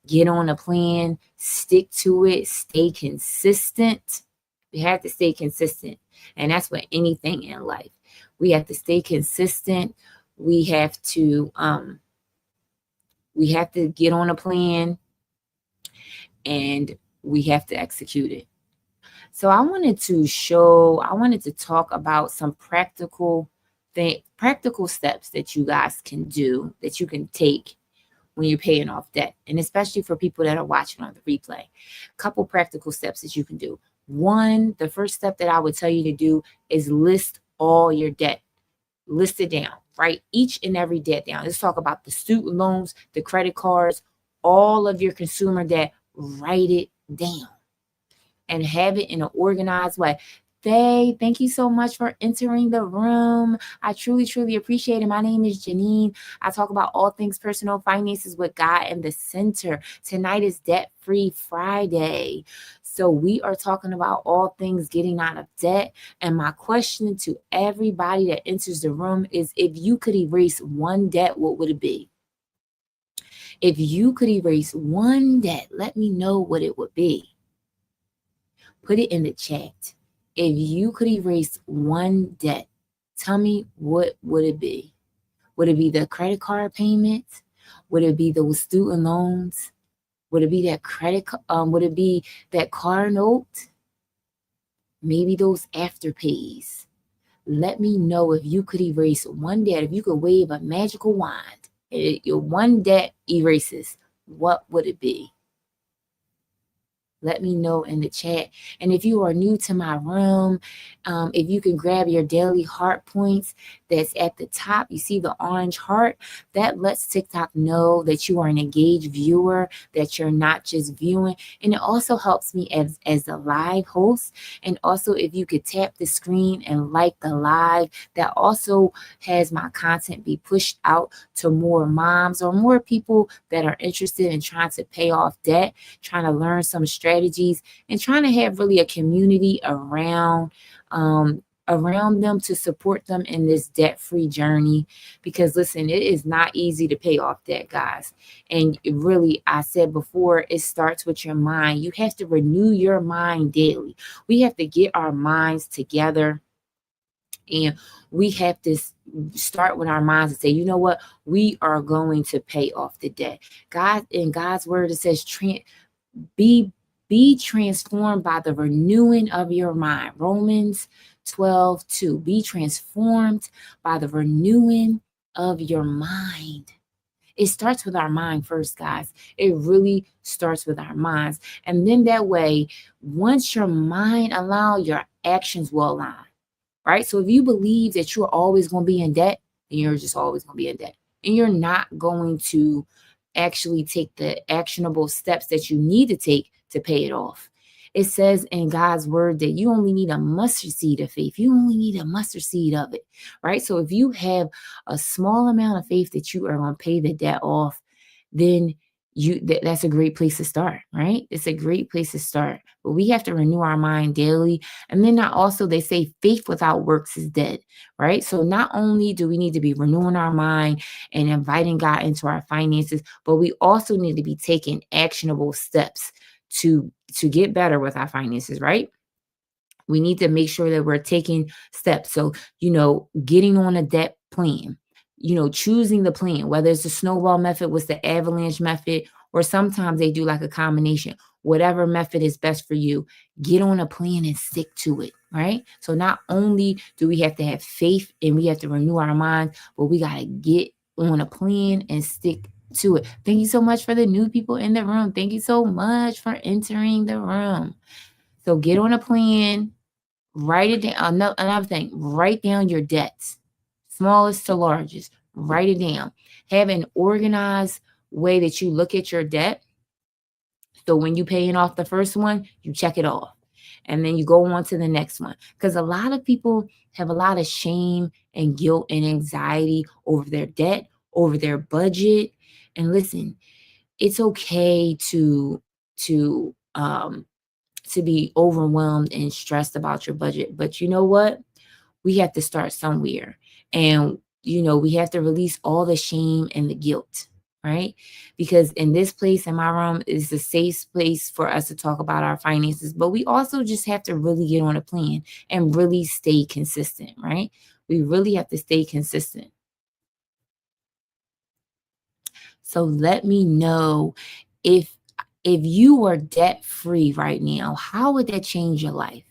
get on a plan, stick to it, stay consistent. We have to stay consistent. And that's with anything in life. We have to stay consistent. We have to get on a plan, and we have to execute it. So I wanted to talk about some practical steps that you guys can do, that you can take when you're paying off debt, and especially for people that are watching on the replay. A couple practical steps that you can do. One, the first step that I would tell you to do is list all your debt. List it down, write each and every debt down. Let's talk about the student loans, the credit cards, all of your consumer debt. Write it down and have it in an organized way. Faye, thank you so much for entering the room. I truly, truly appreciate it. My name is Janine. I talk about all things personal finances with God in the center. Tonight is Debt-Free Friday. So we are talking about all things getting out of debt. And my question to everybody that enters the room is, if you could erase one debt, what would it be? If you could erase one debt, let me know what it would be. Put it in the chat. If you could erase one debt, tell me, what would it be? Would it be the credit card payments? Would it be those student loans? Would it be that would it be that car note? Maybe those afterpays. Let me know if you could erase one debt. If you could wave a magical wand, your one debt erases, what would it be? Let me know in the chat. And if you are new to my room, if you can grab your daily heart points that's at the top, you see the orange heart, that lets TikTok know that you are an engaged viewer, that you're not just viewing. And it also helps me as a live host. And also, if you could tap the screen and like the live, that also has my content be pushed out to more moms or more people that are interested in trying to pay off debt, trying to learn some strategies, and trying to have really a community around them to support them in this debt-free journey. Because listen, it is not easy to pay off debt, guys. And really, I said before, it starts with your mind. You have to renew your mind daily. We have to get our minds together, and we have to start with our minds and say, you know what, we are going to pay off the debt. God, in God's word, it says, be transformed by the renewing of your mind. Romans 12:2. Be transformed by the renewing of your mind. It starts with our mind first, guys. It really starts with our minds. And then that way, once your mind allows, your actions will align. right? So if you believe that you're always going to be in debt, then you're just always going to be in debt. And you're not going to actually take the actionable steps that you need to take to pay it off. It says in God's word that you only need a mustard seed of faith. You only need a mustard seed of it, right? So if you have a small amount of faith that you are going to pay the debt off, then that's a great place to start, right? It's a great place to start. But we have to renew our mind daily. And then also they say faith without works is dead, right? So not only do we need to be renewing our mind and inviting God into our finances, but we also need to be taking actionable steps to get better with our finances, right? We need to make sure that we're taking steps. So, getting on a debt plan, choosing the plan, whether it's the snowball method, what's the avalanche method, or sometimes they do like a combination. Whatever method is best for you, get on a plan and stick to it, right? So not only do we have to have faith and we have to renew our mind, but we got to get on a plan and stick to it. Thank you so much for the new people in the room. Thank you so much for entering the room. So get on a plan, write it down. Another thing, write down your debts, smallest to largest. Write it down. Have an organized way that you look at your debt. So when you're paying off the first one, you check it off. And then you go on to the next one. Because a lot of people have a lot of shame and guilt and anxiety over their debt, over their budget. And listen, it's okay to be overwhelmed and stressed about your budget. But you know what? We have to start somewhere. And, we have to release all the shame and the guilt, right? Because in this place, in my room, is a safe place for us to talk about our finances. But we also just have to really get on a plan and really stay consistent, right? We really have to stay consistent. So let me know if you are debt-free right now, how would that change your life?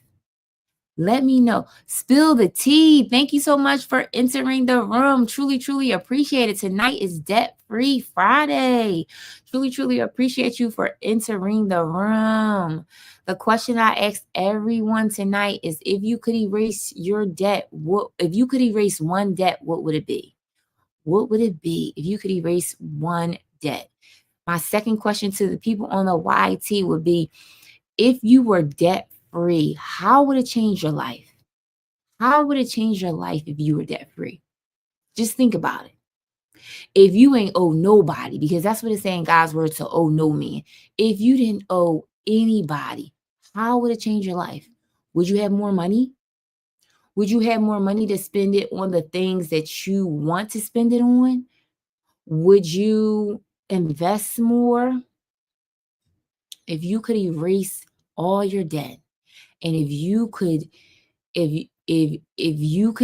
Let me know. Spill the tea. Thank you so much for entering the room. Truly, truly appreciate it. Tonight is Debt-Free Friday. Truly, truly appreciate you for entering the room. The question I asked everyone tonight is, if you could erase your debt, if you could erase one debt, what would it be? What would it be if you could erase one debt? My second question to the people on the YT would be, if you were debt-free, how would it change your life? How would it change your life if you were debt-free? Just think about it. If you ain't owe nobody, because that's what it's saying, God's word, to owe no man. If you didn't owe anybody, how would it change your life? Would you have more money? Would you have more money to spend it on the things that you want to spend it on? Would you invest more? If you could erase all your debt, and if you could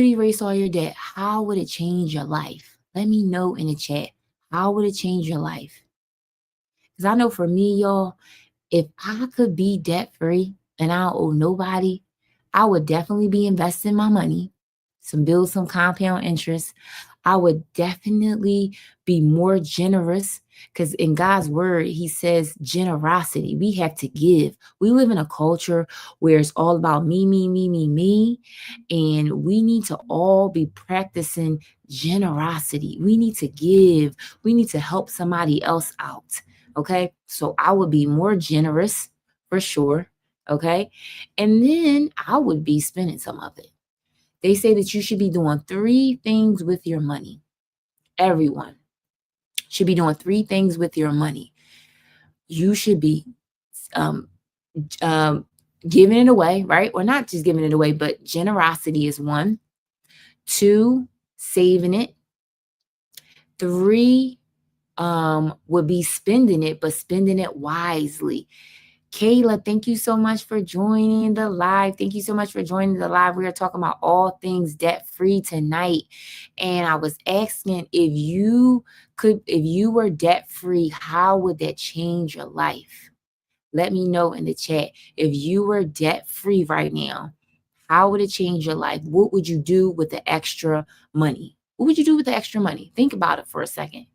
erase all your debt, how would it change your life? Let me know in the chat. How would it change your life? Because I know for me, y'all, if I could be debt-free and I don't owe nobody, I would definitely be investing my money, build some compound interest. I would definitely be more generous, because in God's word, he says generosity. We have to give. We live in a culture where it's all about me, me, me, me, me. And we need to all be practicing generosity. We need to give. We need to help somebody else out. Okay. So I would be more generous for sure. Okay. And then I would be spending some of it. They say that you should be doing 3 things with your money. Everyone should be doing 3 things with your money. You should be giving it away, right? Or not just giving it away, but generosity is 1. 2, saving it. 3, would be spending it, but spending it wisely. Kayla, thank you so much for joining the live. Thank you so much for joining the live. We are talking about all things debt-free tonight. And I was asking, if you were debt-free, how would that change your life? Let me know in the chat. If you were debt-free right now, how would it change your life? What would you do with the extra money? What would you do with the extra money? Think about it for a second.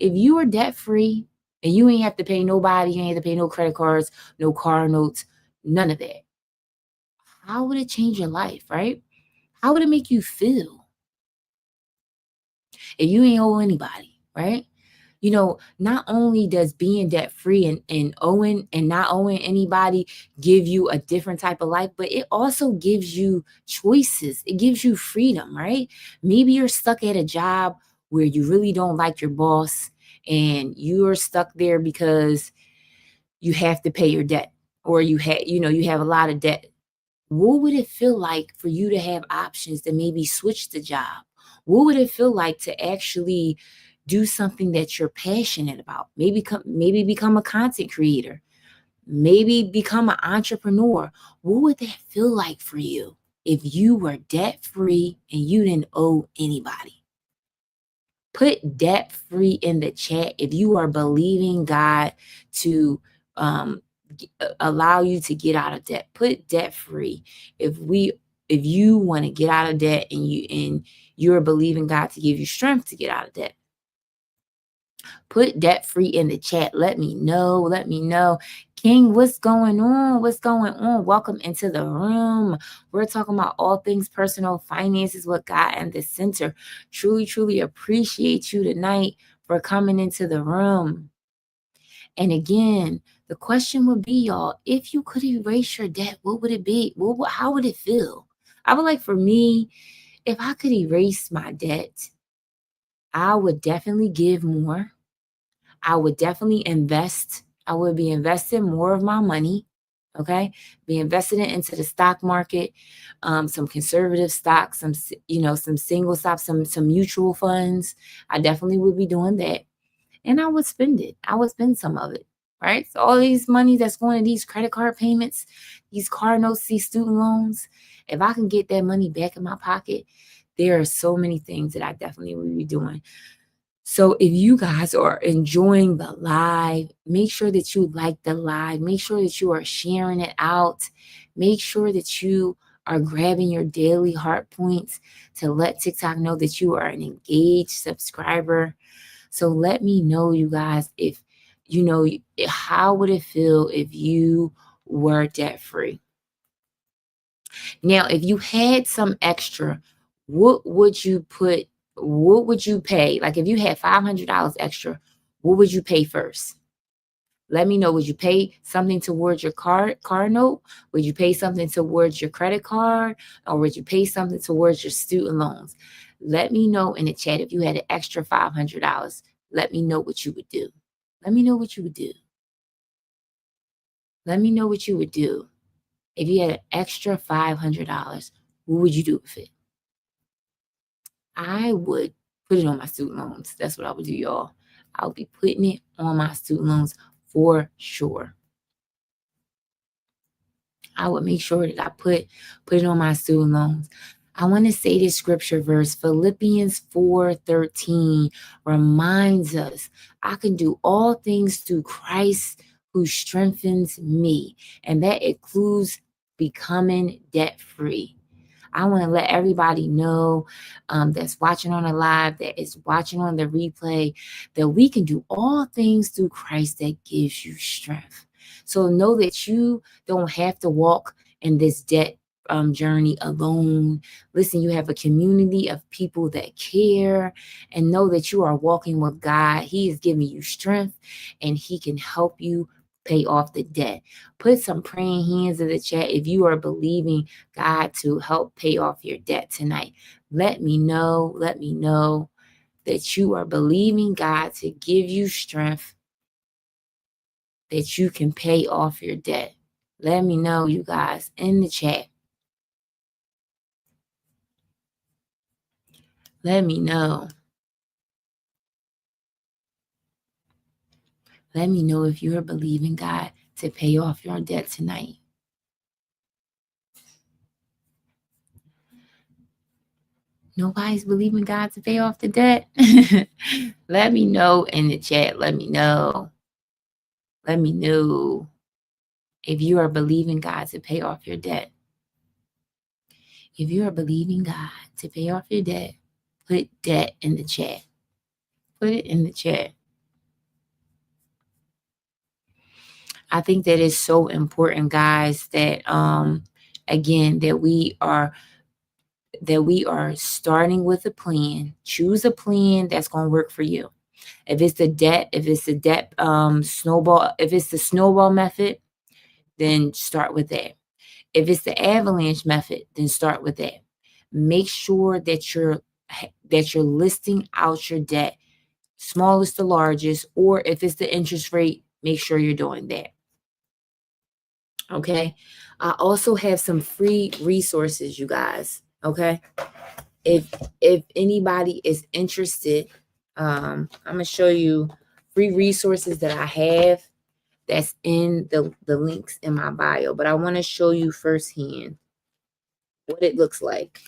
If you were debt-free and you ain't have to pay nobody, you ain't have to pay no credit cards, no car notes, none of that, how would it change your life, right? How would it make you feel if you ain't owe anybody, right? Not only does being debt free and owing and not owing anybody give you a different type of life, but it also gives you choices. It gives you freedom, right? Maybe you're stuck at a job where you really don't like your boss and you're stuck there because you have to pay your debt, or you have a lot of debt. What would it feel like for you to have options to maybe switch the job? What would it feel like to actually do something that you're passionate about? Maybe become a content creator. Maybe become an entrepreneur. What would that feel like for you if you were debt free and you didn't owe anybody? Put debt free in the chat if you are believing God to um, allow you to get out of debt. Put debt free. If you want to get out of debt and you're believing God to give you strength to get out of debt, put debt free in the chat. Let me know. Let me know. King, what's going on? What's going on? Welcome into the room. We're talking about all things personal finances with God in the center. Truly, truly appreciate you tonight for coming into the room. And again, the question would be, y'all, if you could erase your debt, what would it be? How would it feel? I would like, for me, if I could erase my debt, I would definitely give more. I would definitely invest. I would be investing more of my money. Okay. Be investing it into the stock market, some conservative stocks, some single stocks, some mutual funds. I definitely would be doing that. And I would spend it. I would spend some of it. Right. So all these money that's going to these credit card payments, these car notes, these student loans, if I can get that money back in my pocket, there are so many things that I definitely would be doing. So if you guys are enjoying the live, make sure that you like the live. Make sure that you are sharing it out. Make sure that you are grabbing your daily heart points to let TikTok know that you are an engaged subscriber. So let me know, you guys, if how would it feel if you were debt free? Now, if you had some extra, what would you put? What would you pay? Like if you had $500 extra, what would you pay first? Let me know. Would you pay something towards your car note? Would you pay something towards your credit card? Or would you pay something towards your student loans? Let me know in the chat if you had an extra $500. Let me know what you would do. Let me know what you would do. Let me know what you would do. If you had an extra $500, what would you do with it? I would put it on my student loans. That's what I would do, y'all. I would be putting it on my student loans for sure. I would make sure that I put it on my student loans. I want to say this scripture verse, Philippians 4:13, reminds us, I can do all things through Christ who strengthens me. And that includes becoming debt free. I want to let everybody know that's watching on the live, that is watching on the replay, that we can do all things through Christ that gives you strength. So know that you don't have to walk in this debt journey alone. Listen, you have a community of people that care, and know that you are walking with God. He is giving you strength and he can help you pay off the debt. Put some praying hands in the chat if you are believing God to help pay off your debt tonight. Let me know that you are believing God to give you strength that you can pay off your debt. Let me know, you guys, in the chat. Let me know. Let me know if you are believing God to pay off your debt tonight. Nobody's believing God to pay off the debt. Let me know in the chat. Let me know. Let me know if you are believing God to pay off your debt. If you are believing God to pay off your debt, put debt in the chat. Put it in the chat. I think that is so important, guys, that again, that that we are starting with a plan. Choose a plan that's going to work for you. If it's the debt snowball, if it's the snowball method, then start with that. If it's the avalanche method, then start with that. Make sure that you're listing out your debt, smallest to largest, or if it's the interest rate, make sure you're doing that. Okay. I also have some free resources, you guys. Okay. If anybody is interested, I'm gonna show you free resources that I have that's in the links in my bio, but I want to show you firsthand what it looks like.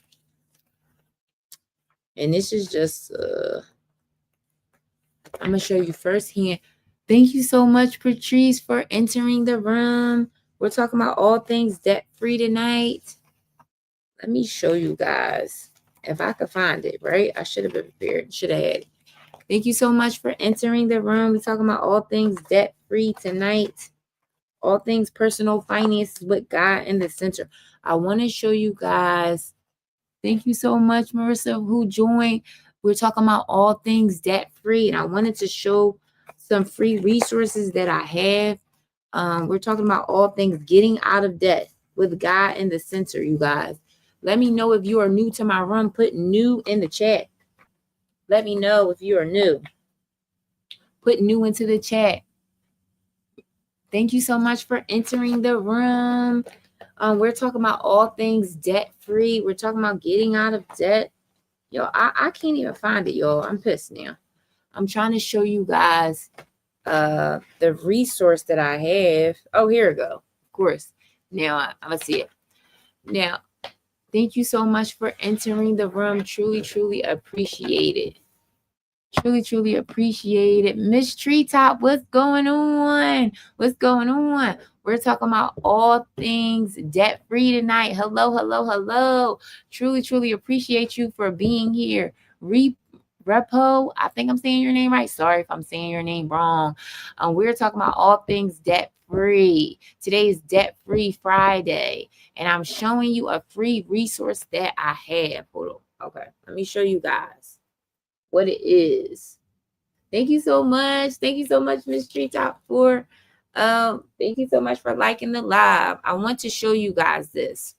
And this is just I'm gonna show you firsthand. Thank you so much, Patrice, for entering the room. We're talking about all things debt-free tonight. Let me show you guys if I could find it, right? I should have been prepared. Should have had it. Thank you so much for entering the room. We're talking about all things debt-free tonight. All things personal finances with God in the center. I want to show you guys. Thank you so much, Marissa, who joined. We're talking about all things debt-free, and I wanted to show some free resources that I have. We're talking about all things getting out of debt with God in the center, you guys. Let me know if you are new to my room. Put new in the chat. Let me know if you are new. Put new into the chat. Thank you so much for entering the room. We're talking about all things debt-free. We're talking about getting out of debt. Yo, I can't even find it, y'all. I'm pissed now. I'm trying to show you guys the resource that I have. Oh, here we go. Of course. Now, I'm going to see it. Now, thank you so much for entering the room. Truly, truly appreciate it. Truly, truly appreciate it. Miss Treetop, what's going on? What's going on? We're talking about all things debt-free tonight. Hello, hello, hello. Truly, truly appreciate you for being here. Repo, I think I'm saying your name right. Sorry if I'm saying your name wrong. We're talking about all things debt-free. Today is Debt-Free Friday, and I'm showing you a free resource that I have. Hold on. Okay, let me show you guys what it is. Thank you so much. Thank you so much, Miss Treetop, for thank you so much for liking the live. I want to show you guys this.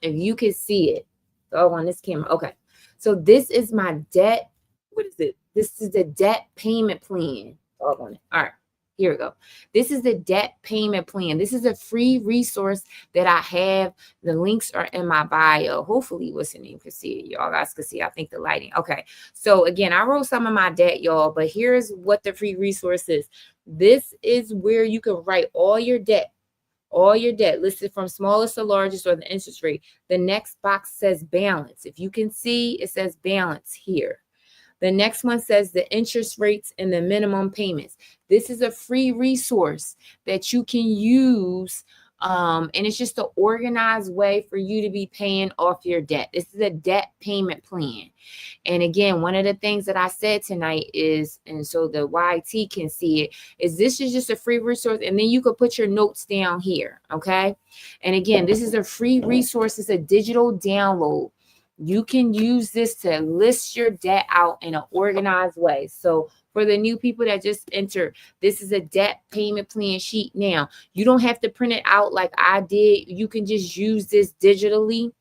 If you can see it. Oh, on this camera. Okay. So this is my debt. What is it? This is the debt payment plan. Oh, on it. All right. Here we go. This is the debt payment plan. This is a free resource that I have. The links are in my bio. Hopefully, what's the name? Can see it. Y'all guys can see. I think the lighting. Okay. So again, I wrote some of my debt, y'all, but here's what the free resource is. This is where you can write all your debt listed from smallest to largest or the interest rate. The next box says balance. If you can see, it says balance here. The next one says the interest rates and the minimum payments. This is a free resource that you can use. And it's just an organized way for you to be paying off your debt. This is a debt payment plan. And again, one of the things that I said tonight is, and so the YT can see it, is this is just a free resource. And then you could put your notes down here. Okay. And again, this is a free resource. It's a digital download. You can use this to list your debt out in an organized way. So for the new people that just entered, this is a debt payment plan sheet. Now, you don't have to print it out like I did. You can just use this digitally.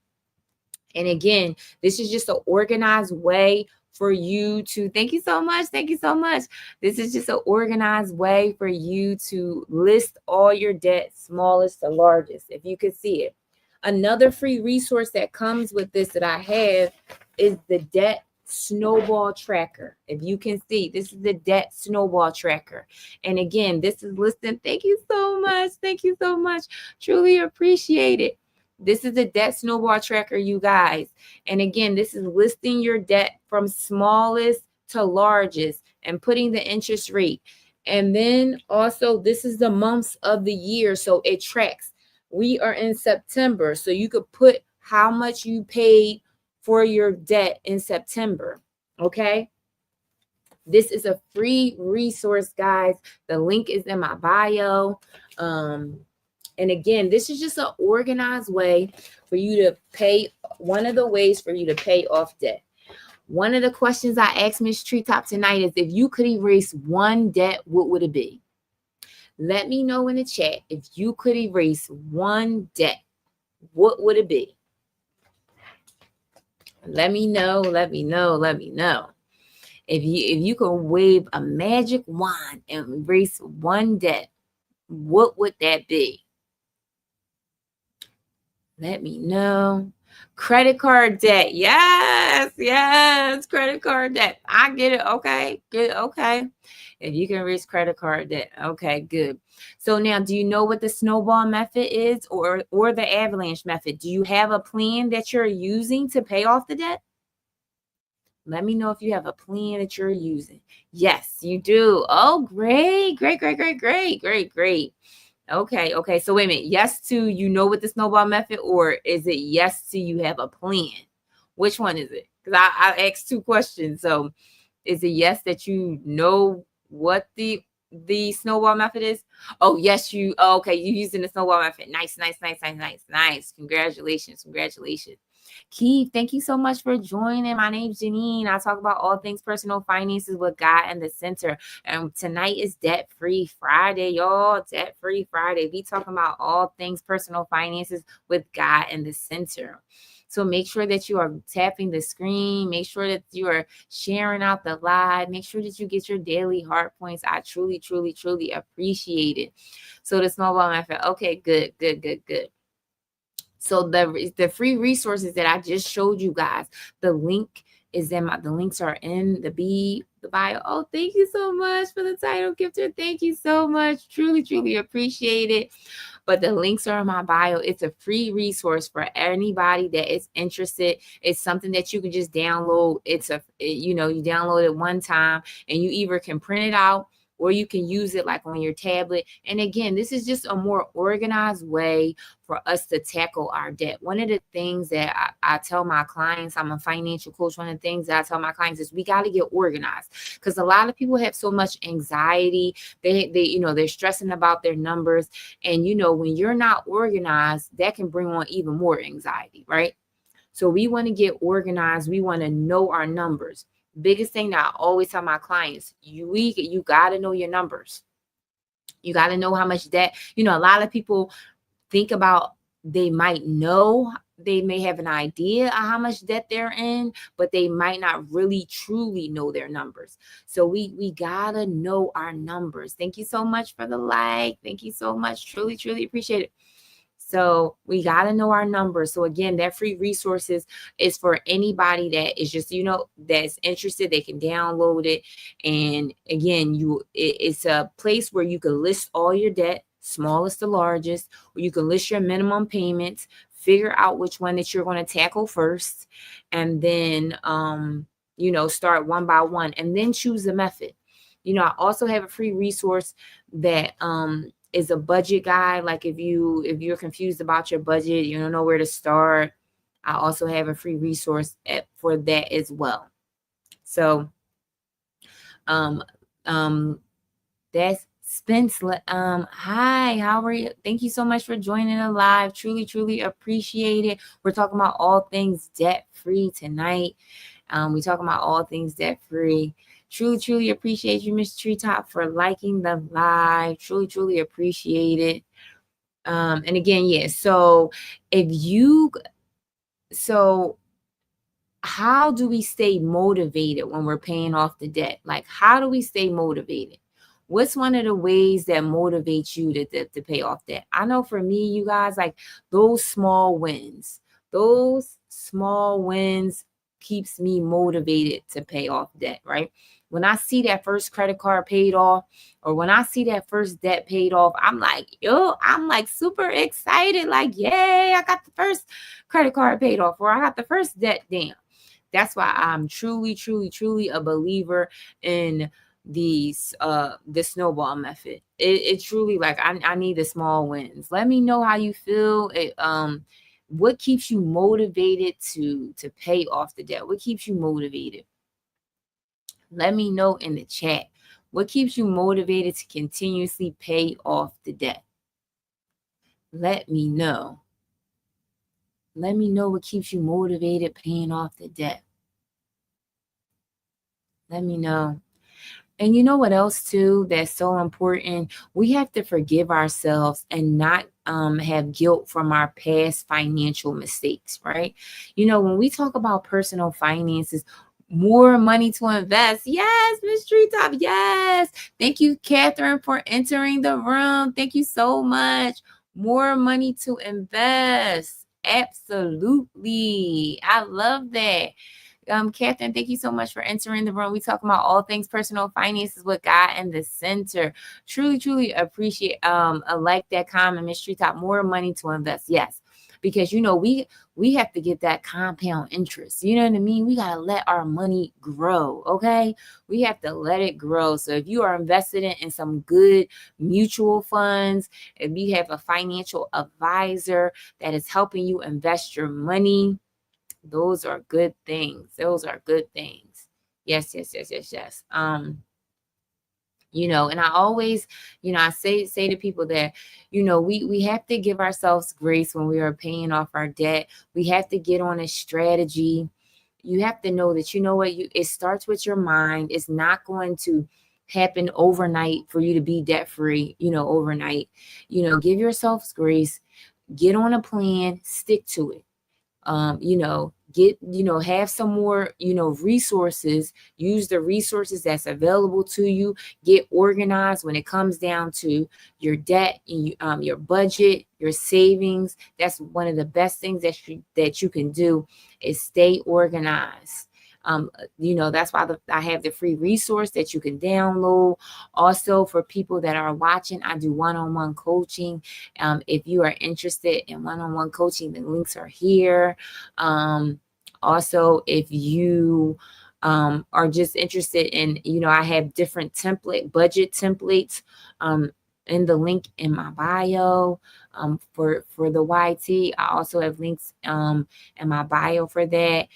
And again, this is just an organized way for you to, thank you so much. Thank you so much. This is just an organized way for you to list all your debt, smallest to largest, if you could see it. Another free resource that comes with this that I have is the debt snowball tracker. If you can see, this is the debt snowball tracker. And again, this is listed. Thank you so much. Thank you so much. Truly appreciate it. This is the debt snowball tracker, you guys. And again, this is listing your debt from smallest to largest and putting the interest rate. And then also, this is the months of the year. So it tracks. We are in September, so you could put how much you paid for your debt in September, okay? This is a free resource, guys. The link is in my bio. And again, this is just an organized way for you to pay, one of the ways for you to pay off debt. One of the questions I asked Miss Treetop tonight is, if you could erase one debt, what would it be? Let me know in the chat, if you could erase one debt, what would it be? Let me know, let me know, let me know. If you could wave a magic wand and erase one debt, what would that be? Let me know. Credit card debt. Yes, yes, credit card debt. I get it. Okay, good. Okay. If you can erase credit card debt. Okay, good. So now, do you know what the snowball method is, or the avalanche method? Do you have a plan that you're using to pay off the debt? Let me know if you have a plan that you're using. Yes, you do. Oh, great, great, great, great, great, great, great. Okay. So wait a minute. Yes to, you know what the snowball method, or is it yes to you have a plan? Which one is it? Because I asked two questions. So is it yes that you know what the snowball method is? Oh, yes, you. Oh, okay, you using the snowball method. Nice. Congratulations. Keith, thank you so much for joining. My name's Janine. I talk about all things personal finances with God in the center. And tonight is Debt Free Friday, y'all. Debt Free Friday. We talking about all things personal finances with God in the center. So make sure that you are tapping the screen. Make sure that you are sharing out the live. Make sure that you get your daily heart points. I truly appreciate it. So the snowball method. Okay, good. So the free resources that I just showed you guys, the link is in the links are in the bio. Oh, thank you so much for the title, Gifter. Thank you so much. Truly appreciate it. But the links are in my bio. It's a free resource for anybody that is interested. It's something that you can just download. You download it one time, and you either can print it out, or you can use it like on your tablet. And again, this is just a more organized way for us to tackle our debt. One of the things that I tell my clients, I'm a financial coach. One of the things that I tell my clients is we got to get organized, because a lot of people have so much anxiety. They're stressing about their numbers. And, when you're not organized, that can bring on even more anxiety, right? So we want to get organized. We want to know our numbers. Biggest thing that I always tell my clients, you got to know your numbers. You got to know how much debt. A lot of people think about, they might know, they may have an idea of how much debt they're in, but they might not really truly know their numbers. So we gotta know our numbers. Thank you so much for the like. Thank you so much. Truly appreciate it. So we got to know our numbers. So again, that free resources is for anybody that is just, that's interested. They can download it. And again, it's a place where you can list all your debt, smallest to largest, or you can list your minimum payments, figure out which one that you're going to tackle first, and then, start one by one, and then choose the method. I also have a free resource that, is a budget guide. Like if you're confused about your budget, you don't know where to start, I also have a free resource for that as well. So that's Spence. Hi, how are you? Thank you so much for joining the live. Truly appreciate it. We're talking about all things debt free tonight. We talking about all things debt free. Truly appreciate you, Miss Treetop, for liking the live. Truly appreciate it. And again, so how do we stay motivated when we're paying off the debt? Like, how do we stay motivated? What's one of the ways that motivates you to pay off debt? I know for me, you guys, like those small wins keeps me motivated to pay off debt, right? When I see that first credit card paid off, or when I see that first debt paid off, I'm like super excited. Like, yay, I got the first credit card paid off, or I got the first debt down. That's why I'm truly a believer in the snowball method. It truly, like, I need the small wins. Let me know how you feel. What keeps you motivated to pay off the debt? What keeps you motivated? Let me know in the chat. What keeps you motivated to continuously pay off the debt? let me know. Let me know what keeps you motivated paying off the debt. Let me know. And you know what else too that's so important? We have to forgive ourselves and not have guilt from our past financial mistakes, right? You know, when we talk about personal finances, more money to invest. Yes, Miss Treetop. Yes. Thank you, Catherine, for entering the room. Thank you so much. More money to invest. Absolutely. I love that. Catherine, thank you so much for entering the room. We talking about all things personal finances with God in the center. Truly, truly appreciate like that comment, Miss Treetop. More money to invest. Yes. Because you know, we have to get that compound interest. You know what I mean? We gotta let our money grow. Okay. We have to let it grow. So if you are invested in some good mutual funds, if you have a financial advisor that is helping you invest your money, those are good things. Those are good things. Yes, yes, yes, yes, yes. You know, and I always, you know, I say to people that, you know, we have to give ourselves grace when we are paying off our debt. We have to get on a strategy. You have to know that, you know what, it starts with your mind. It's not going to happen overnight for you to be debt free, you know, overnight. You know, give yourselves grace, get on a plan, stick to it. You know, have some more, resources, use the resources that's available to you, get organized when it comes down to your debt and your budget, your savings. That's one of the best things that you can do is stay organized. That's why I have the free resource that you can download. Also, for people that are watching, I do one-on-one coaching. If you are interested in one-on-one coaching, the links are here. Also, if you are just interested in, I have different budget templates in the link in my bio for the YT. I also have links in my bio for that.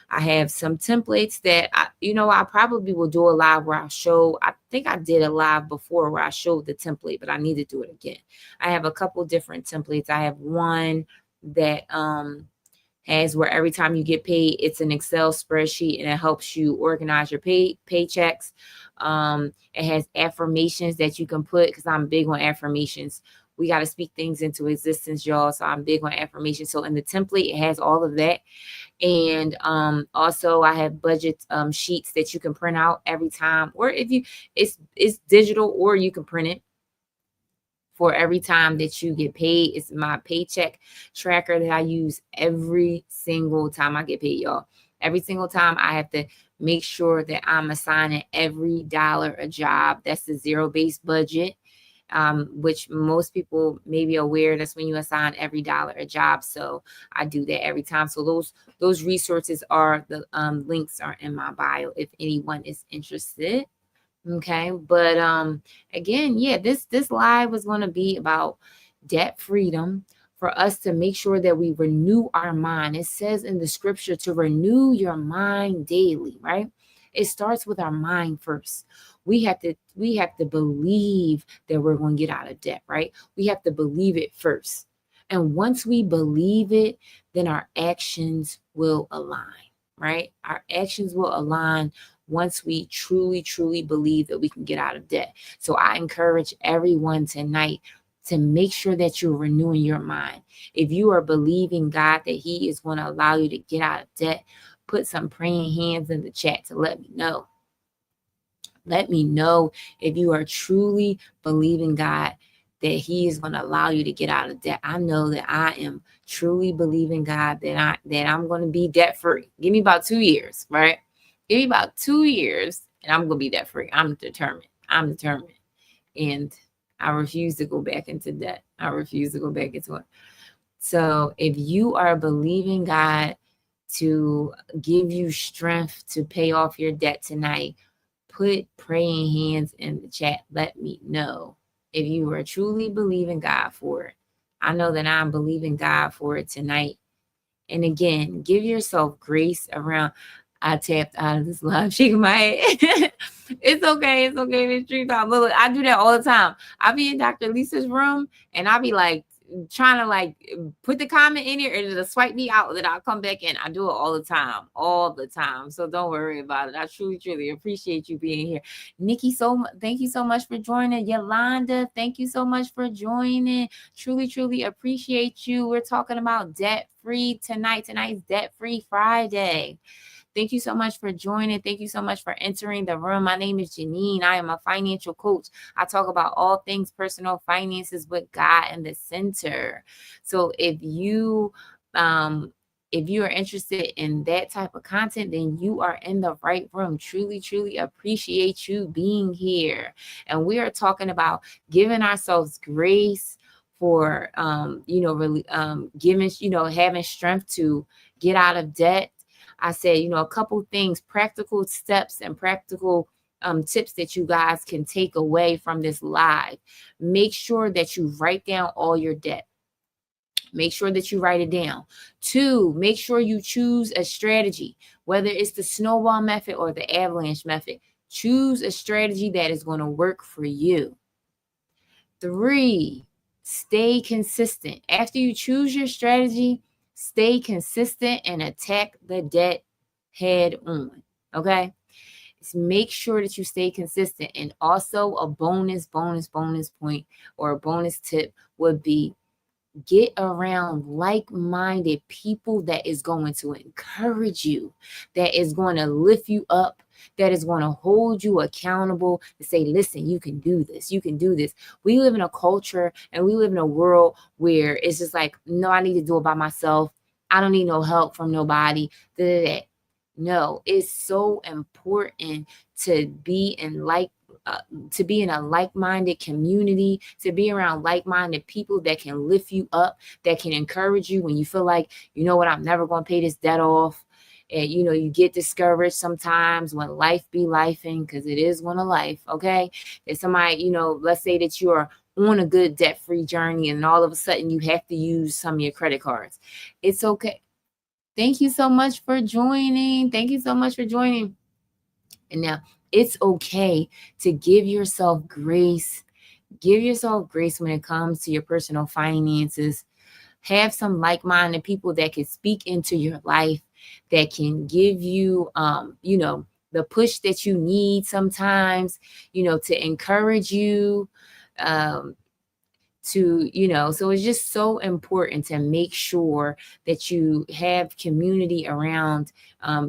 I have some templates that I probably will do a live where I show. I think I did a live before where I showed the template, but I need to do it again. I have a couple different templates. I have one that has where every time you get paid, it's an Excel spreadsheet and it helps you organize your paychecks. It has affirmations that you can put, because I'm big on affirmations. We got to speak things into existence, y'all. So I'm big on affirmations. So in the template, it has all of that. And also I have budget sheets that you can print out every time, or if it's digital, or you can print it for every time that you get paid. It's my paycheck tracker that I use every single time I get paid, y'all. Every single time I have to make sure that I'm assigning every dollar a job. That's the zero-based budget, which most people may be aware. That's when you assign every dollar a job. So I do that every time. So those resources are the links are in my bio if anyone is interested. Okay. But again, yeah, this live was going to be about debt freedom, for us to make sure that we renew our mind. It says in the scripture to renew your mind daily, right? It starts with our mind first. We have to believe that we're going to get out of debt, right? We have to believe it first. And once we believe it, then our actions will align, right? Our actions will align once we truly, truly believe that we can get out of debt. So I encourage everyone tonight to make sure that you're renewing your mind. If you are believing God that He is going to allow you to get out of debt, put some praying hands in the chat to let me know. Let me know if you are truly believing God that He is going to allow you to get out of debt. I know that I am truly believing God that I'm going to be debt free. Give me about 2 years, right? Give me about 2 years and I'm going to be debt free. I'm determined. And I refuse to go back into debt. I refuse to go back into it. So if you are believing God to give you strength to pay off your debt tonight, put praying hands in the chat. Let me know if you are truly believing God for it. I know that I'm believing God for it tonight. And again, give yourself grace around. I tapped out of this live, shaking my head. It's okay. It's okay. Miss Treetop. Look, I do that all the time. I be in Dr. Lisa's room and I be like, trying to like put the comment in here and it'll swipe me out, then I'll come back in. I do it all the time. So don't worry about it. I truly appreciate you being here. Nikki, thank you so much for joining. Yolanda, thank you so much for joining. Truly appreciate you. We're talking about debt free tonight. Tonight's debt free Friday. Thank you so much for joining. Thank you so much for entering the room. My name is Janine. I am a financial coach. I talk about all things personal finances with God in the center. So if you are interested in that type of content, then you are in the right room. Truly appreciate you being here. And we are talking about giving ourselves grace for really giving, having strength to get out of debt. I said, a couple things, practical steps and practical tips that you guys can take away from this live. Make sure that you write down all your debt. Make sure that you write it down. 2, make sure you choose a strategy, whether it's the snowball method or the avalanche method. Choose a strategy that is going to work for you. 3, stay consistent. After you choose your strategy, stay consistent and attack the debt head on. Okay? Make sure that you stay consistent. And also a bonus point or a bonus tip would be get around like-minded people that is going to encourage you, that is going to lift you up, that is going to hold you accountable to say, listen, you can do this. You can do this. We live in a culture and we live in a world where it's just like, no, I need to do it by myself. I don't need no help from nobody. No, it's so important to be in a like-minded community, to be around like-minded people that can lift you up, that can encourage you when you feel like, you know what, I'm never going to pay this debt off. And, you get discouraged sometimes when life be lifing, because it is one of life, okay? If somebody, let's say that you are on a good debt-free journey and all of a sudden you have to use some of your credit cards. It's okay. Thank you so much for joining. And now, it's okay to give yourself grace. Give yourself grace when it comes to your personal finances. Have some like-minded people that can speak into your life, that can give you, the push that you need sometimes, to encourage you, so it's just so important to make sure that you have community around,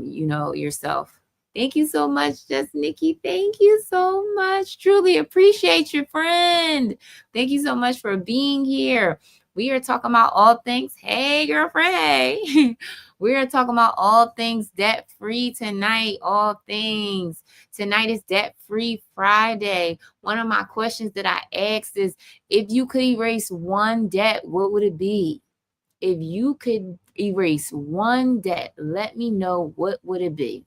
yourself. Thank you so much, Just Nikki. Thank you so much. Truly appreciate your friend. Thank you so much for being here. We are talking about all things. Hey, girlfriend. Hey. We are talking about all things debt-free tonight. All things. Tonight is Debt-Free Friday. One of my questions that I asked is, if you could erase one debt, what would it be? If you could erase one debt, let me know, what would it be?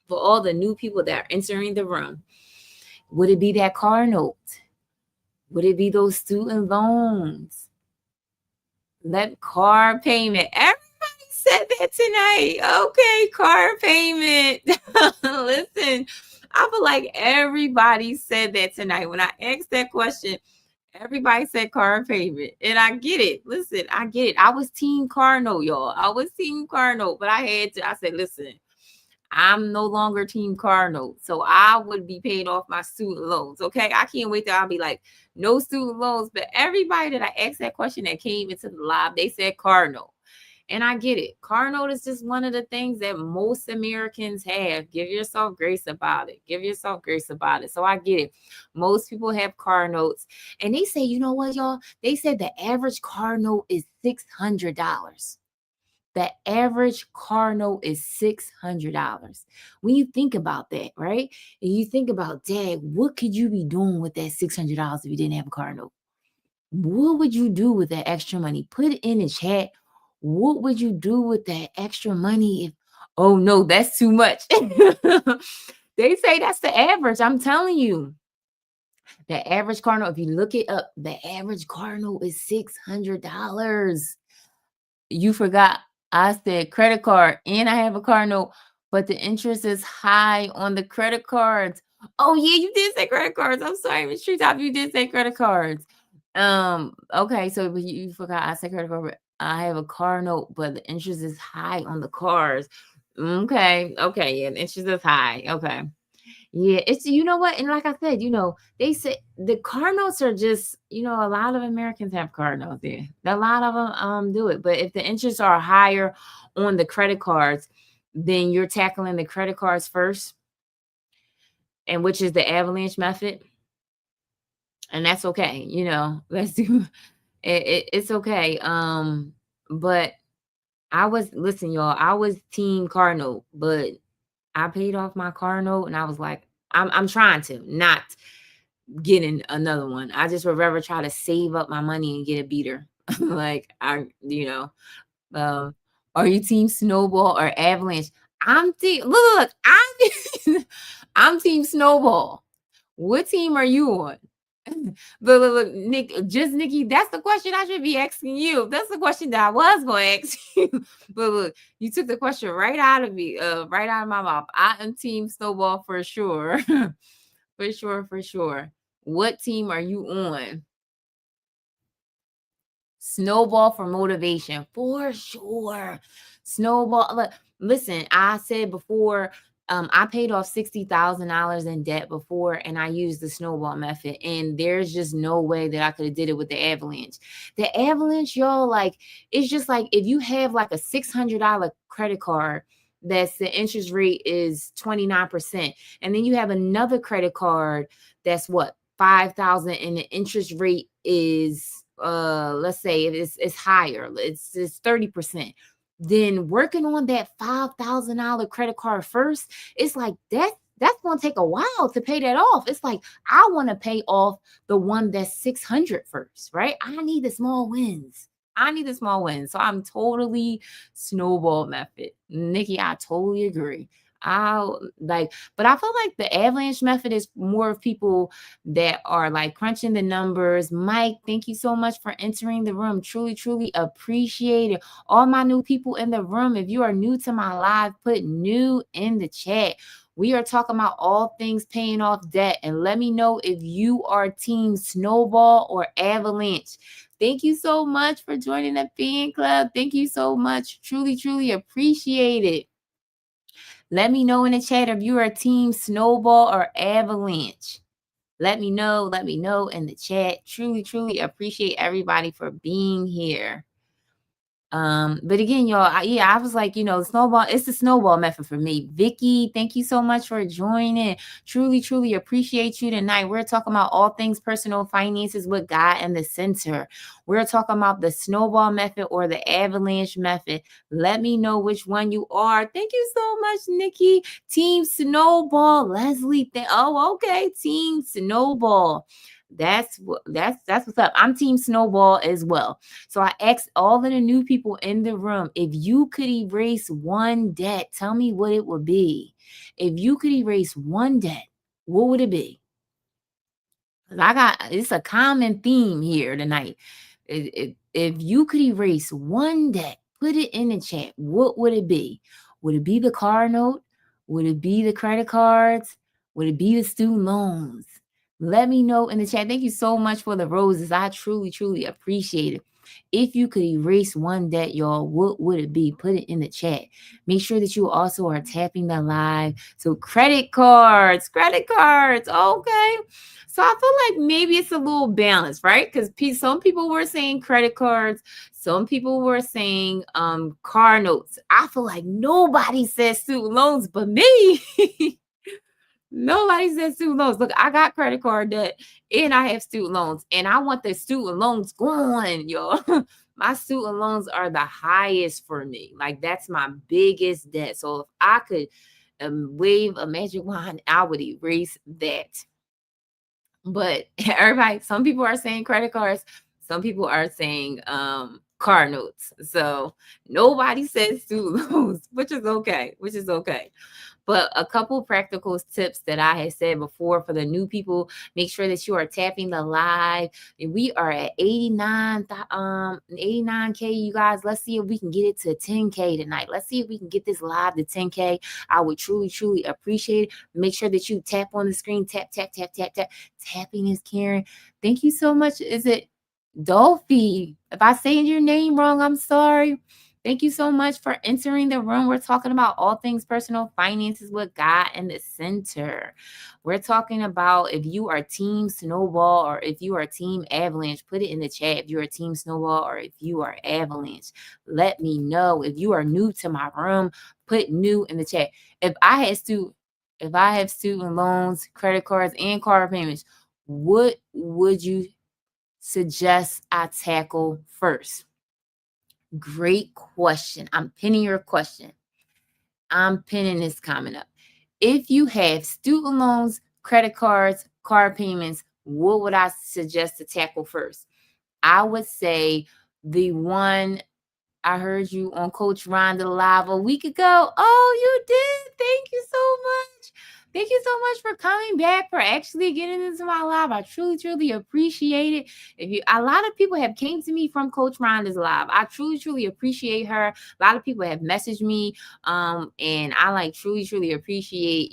For all the new people that are entering the room, would it be that car note? Would it be those student loans? Car payment. Everybody said that tonight. Okay, car payment. Listen, I feel like everybody said that tonight. When I asked that question, everybody said car payment. And I get it. Listen, I get it. I was team car note, y'all. I was team car note, but I said, listen, I'm no longer team car note. So I would be paying off my student loans. Okay. I can't wait till I'll be like, no student loans. But everybody that I asked that question that came into the live, they said car note. And I get it. Car note is just one of the things that most Americans have. Give yourself grace about it. Give yourself grace about it. So I get it. Most people have car notes. And they say, you know what, y'all? They said the average car note is $600. The average car note is $600. When you think about that, right? And you think about, Dad, what could you be doing with that $600 if you didn't have a car note? What would you do with that extra money? Put it in the chat. What would you do with that extra money if, oh no, that's too much. They say that's the average. I'm telling you. The average car note, if you look it up, the average car note is $600. You forgot I said credit card and I have a car note, but the interest is high on the credit cards. Oh yeah, you did say credit cards. I'm sorry, Miss Treetop, you did say credit cards. Okay, so you forgot I said credit card. I have a car note, but the interest is high on the cars. Okay, yeah, the interest is high. Okay. Yeah, it's you know what? And like I said, they say the car notes are just, a lot of Americans have car notes there. A lot of them do it. But if the interests are higher on the credit cards, then you're tackling the credit cards first, and which is the avalanche method, and that's okay. Let's do it's okay. But I was listen, y'all, I was team car note, but I paid off my car note and I was like, I'm trying to not getting another one. I just would rather try to save up my money and get a beater. Like um, are you team snowball or avalanche? I'm team look, I'm I'm team snowball. What team are you on? Look, Nick, just Nikki, that's the question I should be asking you. That's the question that I was going to ask you. But look, you took the question right out of me, right out of my mouth. I am team snowball for sure. For sure, for sure. What team are you on? Snowball for motivation, for sure. Snowball. Look, listen, I said before, I paid off $60,000 in debt before, and I used the snowball method. And there's just no way that I could have did it with the avalanche. The avalanche, y'all, like it's just like if you have like a $600 credit card. That's the interest rate is 29%. And then you have another credit card that's what 5,000 and the interest rate is let's say it's higher, it's 30%. Then working on that $5,000 credit card first, it's like that's going to take a while to pay that off. It's like I want to pay off the one that's 600 first, right? I need the small wins. I need the small wins. So I'm totally snowball method. Nikki, I totally agree. But I feel like the avalanche method is more of people that are like crunching the numbers. Mike, thank you so much for entering the room. Truly, truly appreciate it. All my new people in the room, if you are new to my live, put new in the chat. We are talking about all things paying off debt. And let me know if you are team snowball or avalanche. Thank you so much for joining the fan club. Thank you so much. Truly, truly appreciate it. Let me know in the chat if you are team snowball or avalanche. Let me know in the chat. Truly, truly appreciate everybody for being here. But again, y'all, I was like, snowball, it's the snowball method for me. Vicky, thank you so much for joining. Truly, truly appreciate you tonight. We're talking about all things personal finances with God in the center. We're talking about the snowball method or the avalanche method. Let me know which one you are. Thank you so much, Nikki. Team Snowball, Leslie. Okay, Team Snowball. That's what's up. I'm Team Snowball as well. So I asked all of the new people in the room, if you could erase one debt, tell me what it would be. If you could erase one debt, what would it be? It's a common theme here tonight. If you could erase one debt, put it in the chat. What would it be? Would it be the car note? Would it be the credit cards? Would it be the student loans? Let me know in the chat. Thank you so much for the roses. I truly, truly appreciate it. If you could erase one debt, y'all, what would it be? Put it in the chat. Make sure that you also are tapping the live. So credit cards. Okay. So I feel like maybe it's a little balanced, right? Because some people were saying credit cards. Some people were saying car notes. I feel like nobody says student loans but me. Nobody says student loans. Look, I got credit card debt and I have student loans, and I want the student loans gone, y'all. My student loans are the highest for me. Like that's my biggest debt. So if I could wave a magic wand, I would erase that. But everybody, some people are saying credit cards, some people are saying car notes. So nobody says student loans, which is okay. But a couple practical tips that I had said before for the new people, make sure that you are tapping the live. We are at 89K, you guys. Let's see if we can get it to 10K tonight. Let's see if we can get this live to 10K. I would truly, truly appreciate it. Make sure that you tap on the screen. Tap. Tapping is caring. Thank you so much. Is it Dolphy, if I say your name wrong, I'm sorry. Thank you so much for entering the room. We're talking about all things personal finances with God in the center. We're talking about if you are team snowball or if you are team avalanche, put it in the chat. If you're a team snowball or if you are avalanche, let me know. If you are new to my room, put new in the chat. If I have student loans, credit cards, and car payments, what would you suggest I tackle first? Great question. I'm pinning your question. I'm pinning this comment up. If you have student loans, credit cards, car payments, what would I suggest to tackle first? I would say the one I heard you on Coach Rhonda Live a week ago. Oh, you did. Thank you so much. Thank you so much for coming back, for actually getting into my live. I truly, truly appreciate it. A lot of people have came to me from Coach Rhonda's live. I truly, truly appreciate her. A lot of people have messaged me, and I truly, truly appreciate,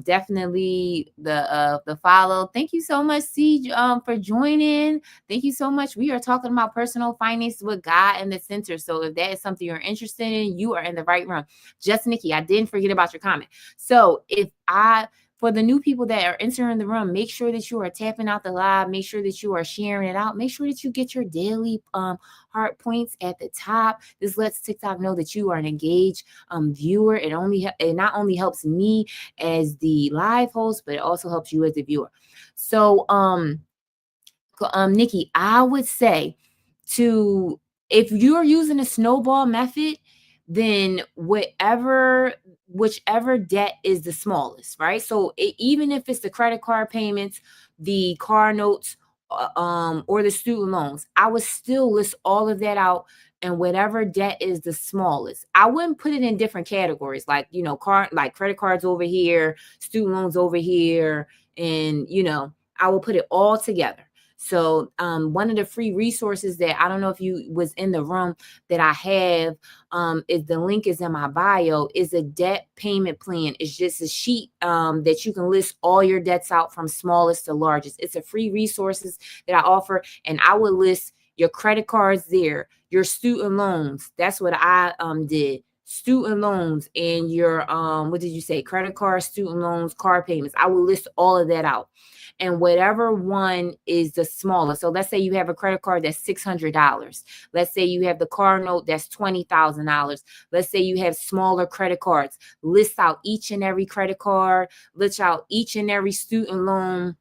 definitely the follow. Thank you so much, Siege, for joining. Thank you so much. We are talking about personal finance with God in the center. So if that is something you're interested in, you are in the right room. Just Nikki, I didn't forget about your comment. So for the new people that are entering the room, make sure that you are tapping out the live. Make sure that you are sharing it out. Make sure that you get your daily heart points at the top. This lets TikTok know that you are an engaged viewer. It not only helps me as the live host, but it also helps you as the viewer. So Nikki, I would say if you're using a snowball method, then whichever debt is the smallest, right? So even if it's the credit card payments, the car notes, or the student loans, I would still list all of that out, and whatever debt is the smallest. I wouldn't put it in different categories, like credit cards over here, student loans over here, and I will put it all together. So one of the free resources that I don't know if you was in the room that I have, is the link is in my bio, is a debt payment plan. It's just a sheet that you can list all your debts out from smallest to largest. It's a free resources that I offer, and I would list your credit cards there, your student loans. That's what I did. Student loans and your what did you say? Credit cards, student loans, car payments. I will list all of that out. And whatever one is the smallest. So let's say you have a credit card that's $600. Let's say you have the car note that's $20,000. Let's say you have smaller credit cards. List out each and every credit card, list out each and every student loan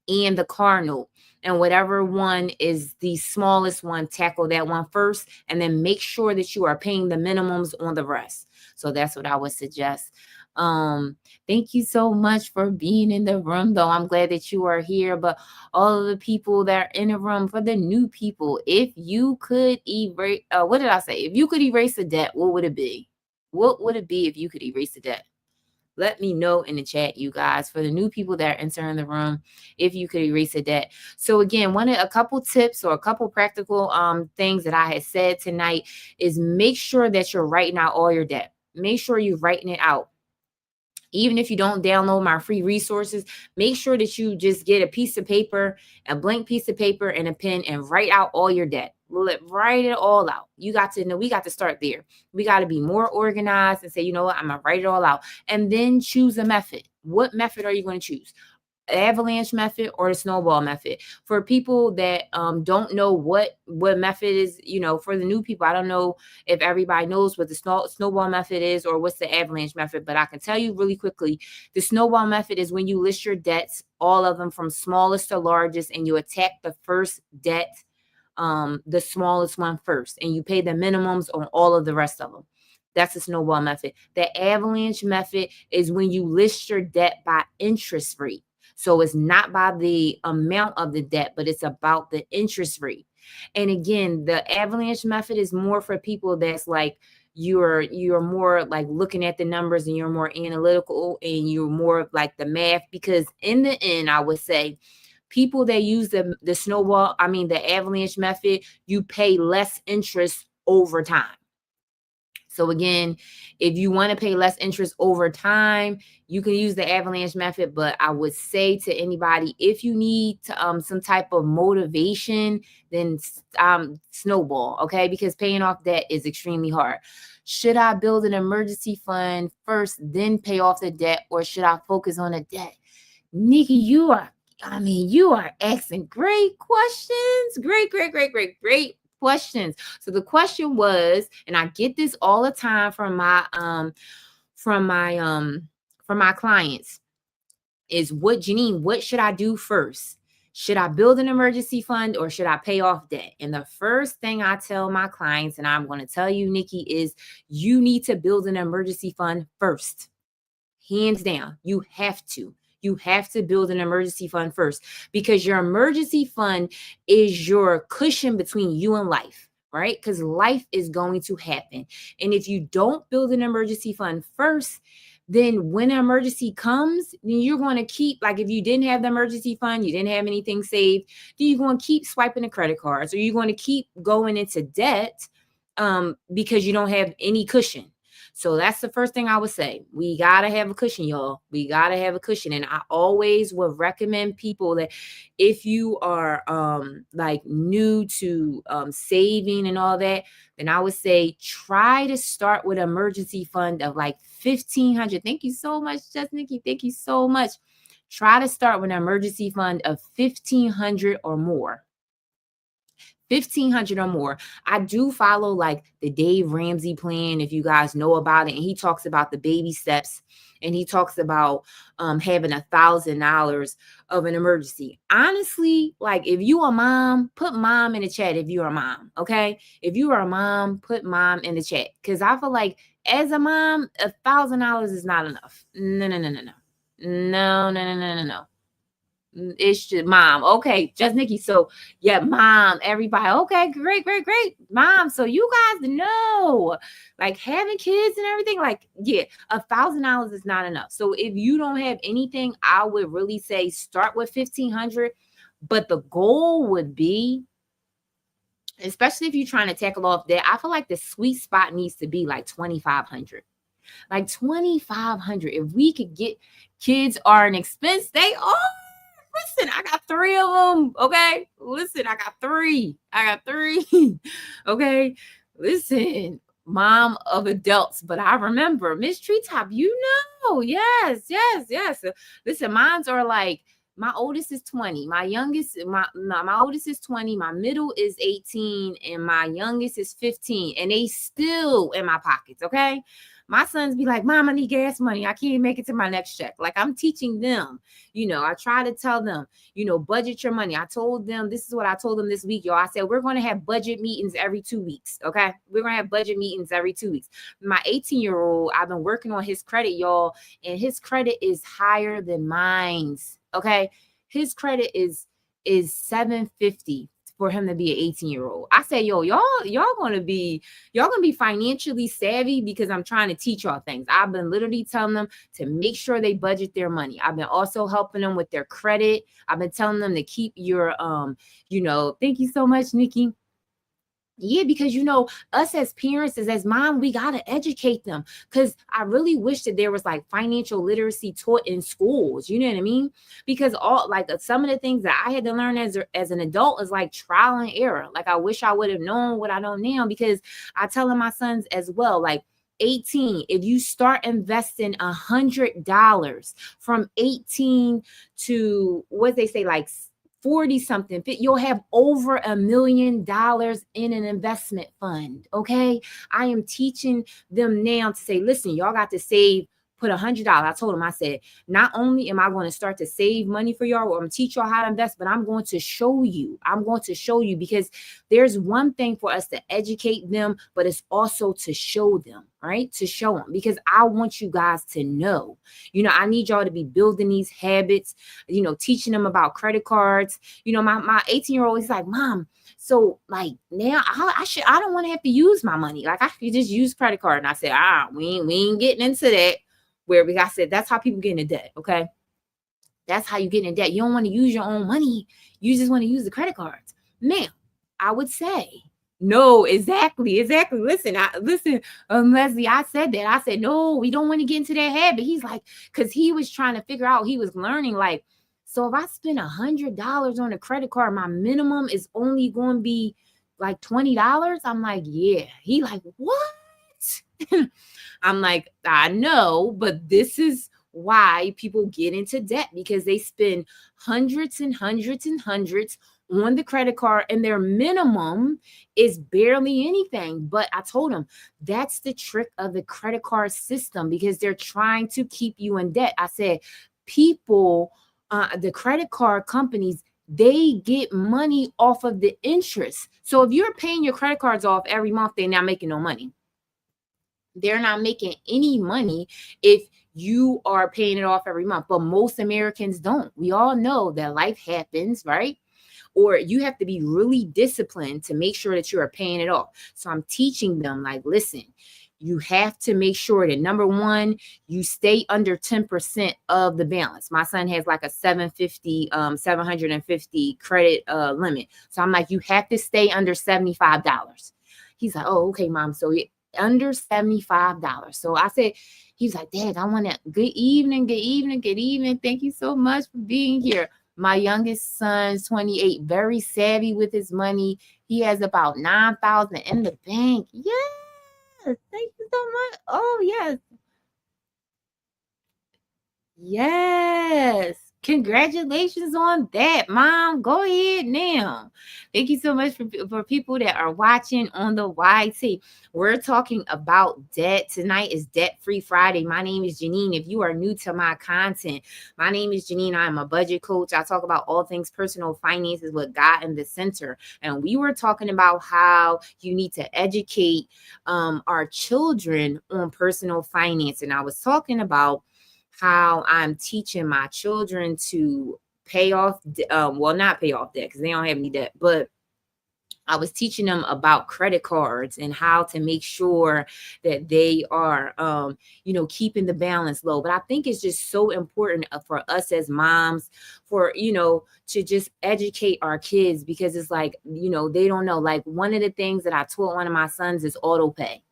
and the car note. And whatever one is the smallest one, tackle that one first, and then make sure that you are paying the minimums on the rest. So that's what I would suggest. Thank you so much for being in the room, though. I'm glad that you are here. But all of the people that are in the room, for the new people, if you could erase, what did I say? If you could erase the debt, what would it be? What would it be if you could erase the debt? Let me know in the chat, you guys, for the new people that are entering the room, if you could erase a debt. So again, a couple tips or a couple practical things that I had said tonight is make sure that you're writing out all your debt. Make sure you're writing it out. Even if you don't download my free resources, make sure that you just get a piece of paper, a blank piece of paper and a pen, and write out all your debt. Write it all out. You got to know, we got to start there. We got to be more organized and say, you know what, I'm going to write it all out. And then choose a method. What method are you going to choose? Avalanche method or the snowball method? For people that don't know what method is, for the new people, I don't know if everybody knows what the snowball method is or what's the avalanche method, but I can tell you really quickly, the snowball method is when you list your debts, all of them from smallest to largest, and you attack the first debt, the smallest one first, and you pay the minimums on all of the rest of them. That's the snowball method. The avalanche method is when you list your debt by interest rate. So it's not by the amount of the debt, but it's about the interest rate. And again, the avalanche method is more for people that's like, you're more like looking at the numbers and you're more analytical and you're more like the math, because in the end, I would say people that use the avalanche method, you pay less interest over time. So again, if you want to pay less interest over time, you can use the avalanche method. But I would say to anybody, if you need some type of motivation, then snowball, okay? Because paying off debt is extremely hard. Should I build an emergency fund first, then pay off the debt, or should I focus on the debt? Nikki, you are asking great questions. Great questions. So the question was, and I get this all the time from my clients, is what, Janine, what should I do first? Should I build an emergency fund or should I pay off debt? And the first thing I tell my clients, and I'm going to tell you, Nikki, is you need to build an emergency fund first. Hands down, you have to. You have to build an emergency fund first, because your emergency fund is your cushion between you and life, right? Because life is going to happen. And if you don't build an emergency fund first, then when an emergency comes, then you're going to keep, like if you didn't have the emergency fund, you didn't have anything saved, then you're going to keep swiping the credit cards, or you're going to keep going into debt because you don't have any cushion. So that's the first thing I would say. We got to have a cushion, y'all. We got to have a cushion. And I always would recommend people that if you are like new to saving and all that, then I would say try to start with an emergency fund of like $1,500. Thank you so much, Just Nikki. Thank you so much. Try to start with an emergency fund of $1,500 or more. $1,500 or more. I do follow like the Dave Ramsey plan, if you guys know about it. And he talks about the baby steps, and he talks about having $1,000 of an emergency. Honestly, like if you a mom, put mom in the chat if you're a mom, okay? If you are a mom, put mom in the chat. Because I feel like as a mom, $1,000 is not enough. No. It's just mom. Okay, just Nikki. So yeah, mom, everybody. Okay, great. Mom. So you guys know, like having kids and everything, like, yeah, $1,000 is not enough. So if you don't have anything, I would really say start with $1,500. But the goal would be, especially if you're trying to tackle off debt, I feel like the sweet spot needs to be like $2,500. Like $2,500. If we could get, kids are an expense, they are. Listen, I got 3 of them. Okay. Listen, I got three. Okay. Listen, mom of adults. But I remember Miss Treetop, you know. Yes. Listen, mines are like, my oldest is 20. My oldest is 20. My middle is 18. And my youngest is 15. And they still in my pockets. Okay. My sons be like, Mom, I need gas money. I can't make it to my next check. Like I'm teaching them, I try to tell them, budget your money. I told them, this is what I told them this week, y'all. I said, we're going to have budget meetings every 2 weeks. Okay. We're going to have budget meetings every 2 weeks. My 18-year-old, I've been working on his credit, y'all, and his credit is higher than mine's. Okay. His credit is 750 for him to be an 18-year-old. I say, y'all gonna be financially savvy because I'm trying to teach y'all things. I've been literally telling them to make sure they budget their money. I've been also helping them with their credit. I've been telling them to keep your thank you so much, Nikki. Yeah, because us as parents, as mom, we gotta educate them. Because I really wish that there was like financial literacy taught in schools. You know what I mean? Because some of the things that I had to learn as an adult is like trial and error. Like I wish I would have known what I know now, because I tell my sons as well, like 18, if you start investing $100 from 18 to what they say, like 40 something, you'll have over $1 million in an investment fund. Okay. I am teaching them now to say, listen, y'all got to save, put $100. I told them, I said, not only am I going to start to save money for y'all, or I'm teach y'all how to invest, but I'm going to show you, because there's one thing for us to educate them, but it's also to show them, right? To show them, because I want you guys to know, I need y'all to be building these habits, teaching them about credit cards. My 18-year-old is like, Mom, so like now I don't want to have to use my money. Like I could just use credit card. And I said, we ain't getting into that. Where I said, that's how people get into debt. Okay. That's how you get in debt. You don't want to use your own money. You just want to use the credit cards. Now, I would say, No, exactly, exactly. Listen, Leslie, I said that. I said, no, we don't want to get into that habit. He's like, because he was trying to figure out, he was learning, like, so if I spend $100 on a credit card, my minimum is only going to be like $20. I'm like, yeah. He like, what? I'm like, I know, but this is why people get into debt, because they spend hundreds and hundreds and hundreds on the credit card, and their minimum is barely anything. But I told him that's the trick of the credit card system, because they're trying to keep you in debt. I said, people, the credit card companies, they get money off of the interest. So if you're paying your credit cards off every month, they're not making no money. They're not making any money if you are paying it off every month. But most Americans don't. We all know that life happens, right? Or you have to be really disciplined to make sure that you are paying it off. So I'm teaching them, like, listen, you have to make sure that, number one, you stay under 10% of the balance. My son has like a 750 credit limit. So I'm like, you have to stay under $75. He's like, oh, okay, mom. So under $75. So I said, he's like, Dad, I want to, good evening, good evening, good evening. Thank you so much for being here. My youngest son's 28, very savvy with his money. He has about 9,000 in the bank. Yes, thank you so much. Oh, yes. Yes. Congratulations on that, Mom. Go ahead now. Thank you so much for people that are watching on the YT. We're talking about debt. Tonight is Debt Free Friday. My name is Janine. If you are new to my content, my name is Janine. I'm a budget coach. I talk about all things personal finances with God in the center. And we were talking about how you need to educate our children on personal finance. And I was talking about how I'm teaching my children to pay off, well, not pay off debt because they don't have any debt, but I was teaching them about credit cards and how to make sure that they are, keeping the balance low. But I think it's just so important for us as moms, for, to just educate our kids, because it's like, they don't know. Like, one of the things that I taught one of my sons is auto pay.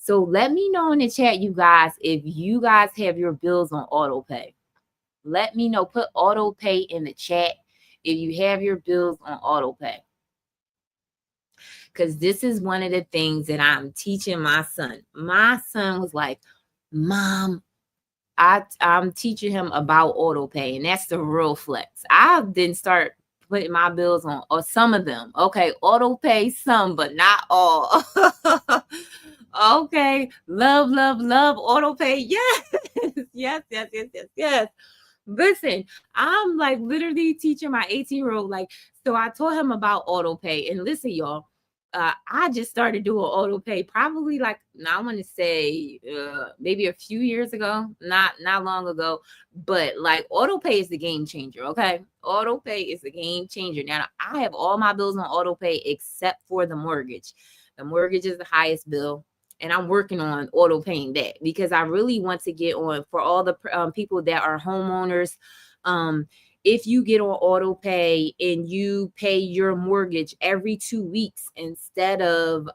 So let me know in the chat, you guys, if you guys have your bills on auto pay. Let me know. Put auto pay in the chat if you have your bills on auto pay. Because this is one of the things that I'm teaching my son. My son was like, Mom, I'm teaching him about auto pay, and that's the real flex. I didn't start putting my bills on, or some of them. Okay, auto pay some, but not all. Okay, love, love, love auto pay. Yes, yes, yes, yes, yes, yes. Listen, I'm like literally teaching my 18-year-old, like, so I told him about auto pay. And listen, y'all, I just started doing auto pay probably like, I want to say maybe a few years ago, not long ago, but like auto pay is the game changer. Okay, auto pay is the game changer. Now I have all my bills on auto pay except for the mortgage. The mortgage is the highest bill, and I'm working on auto paying that because I really want to get on for all the people that are homeowners. If you get on auto pay and you pay your mortgage every 2 weeks instead of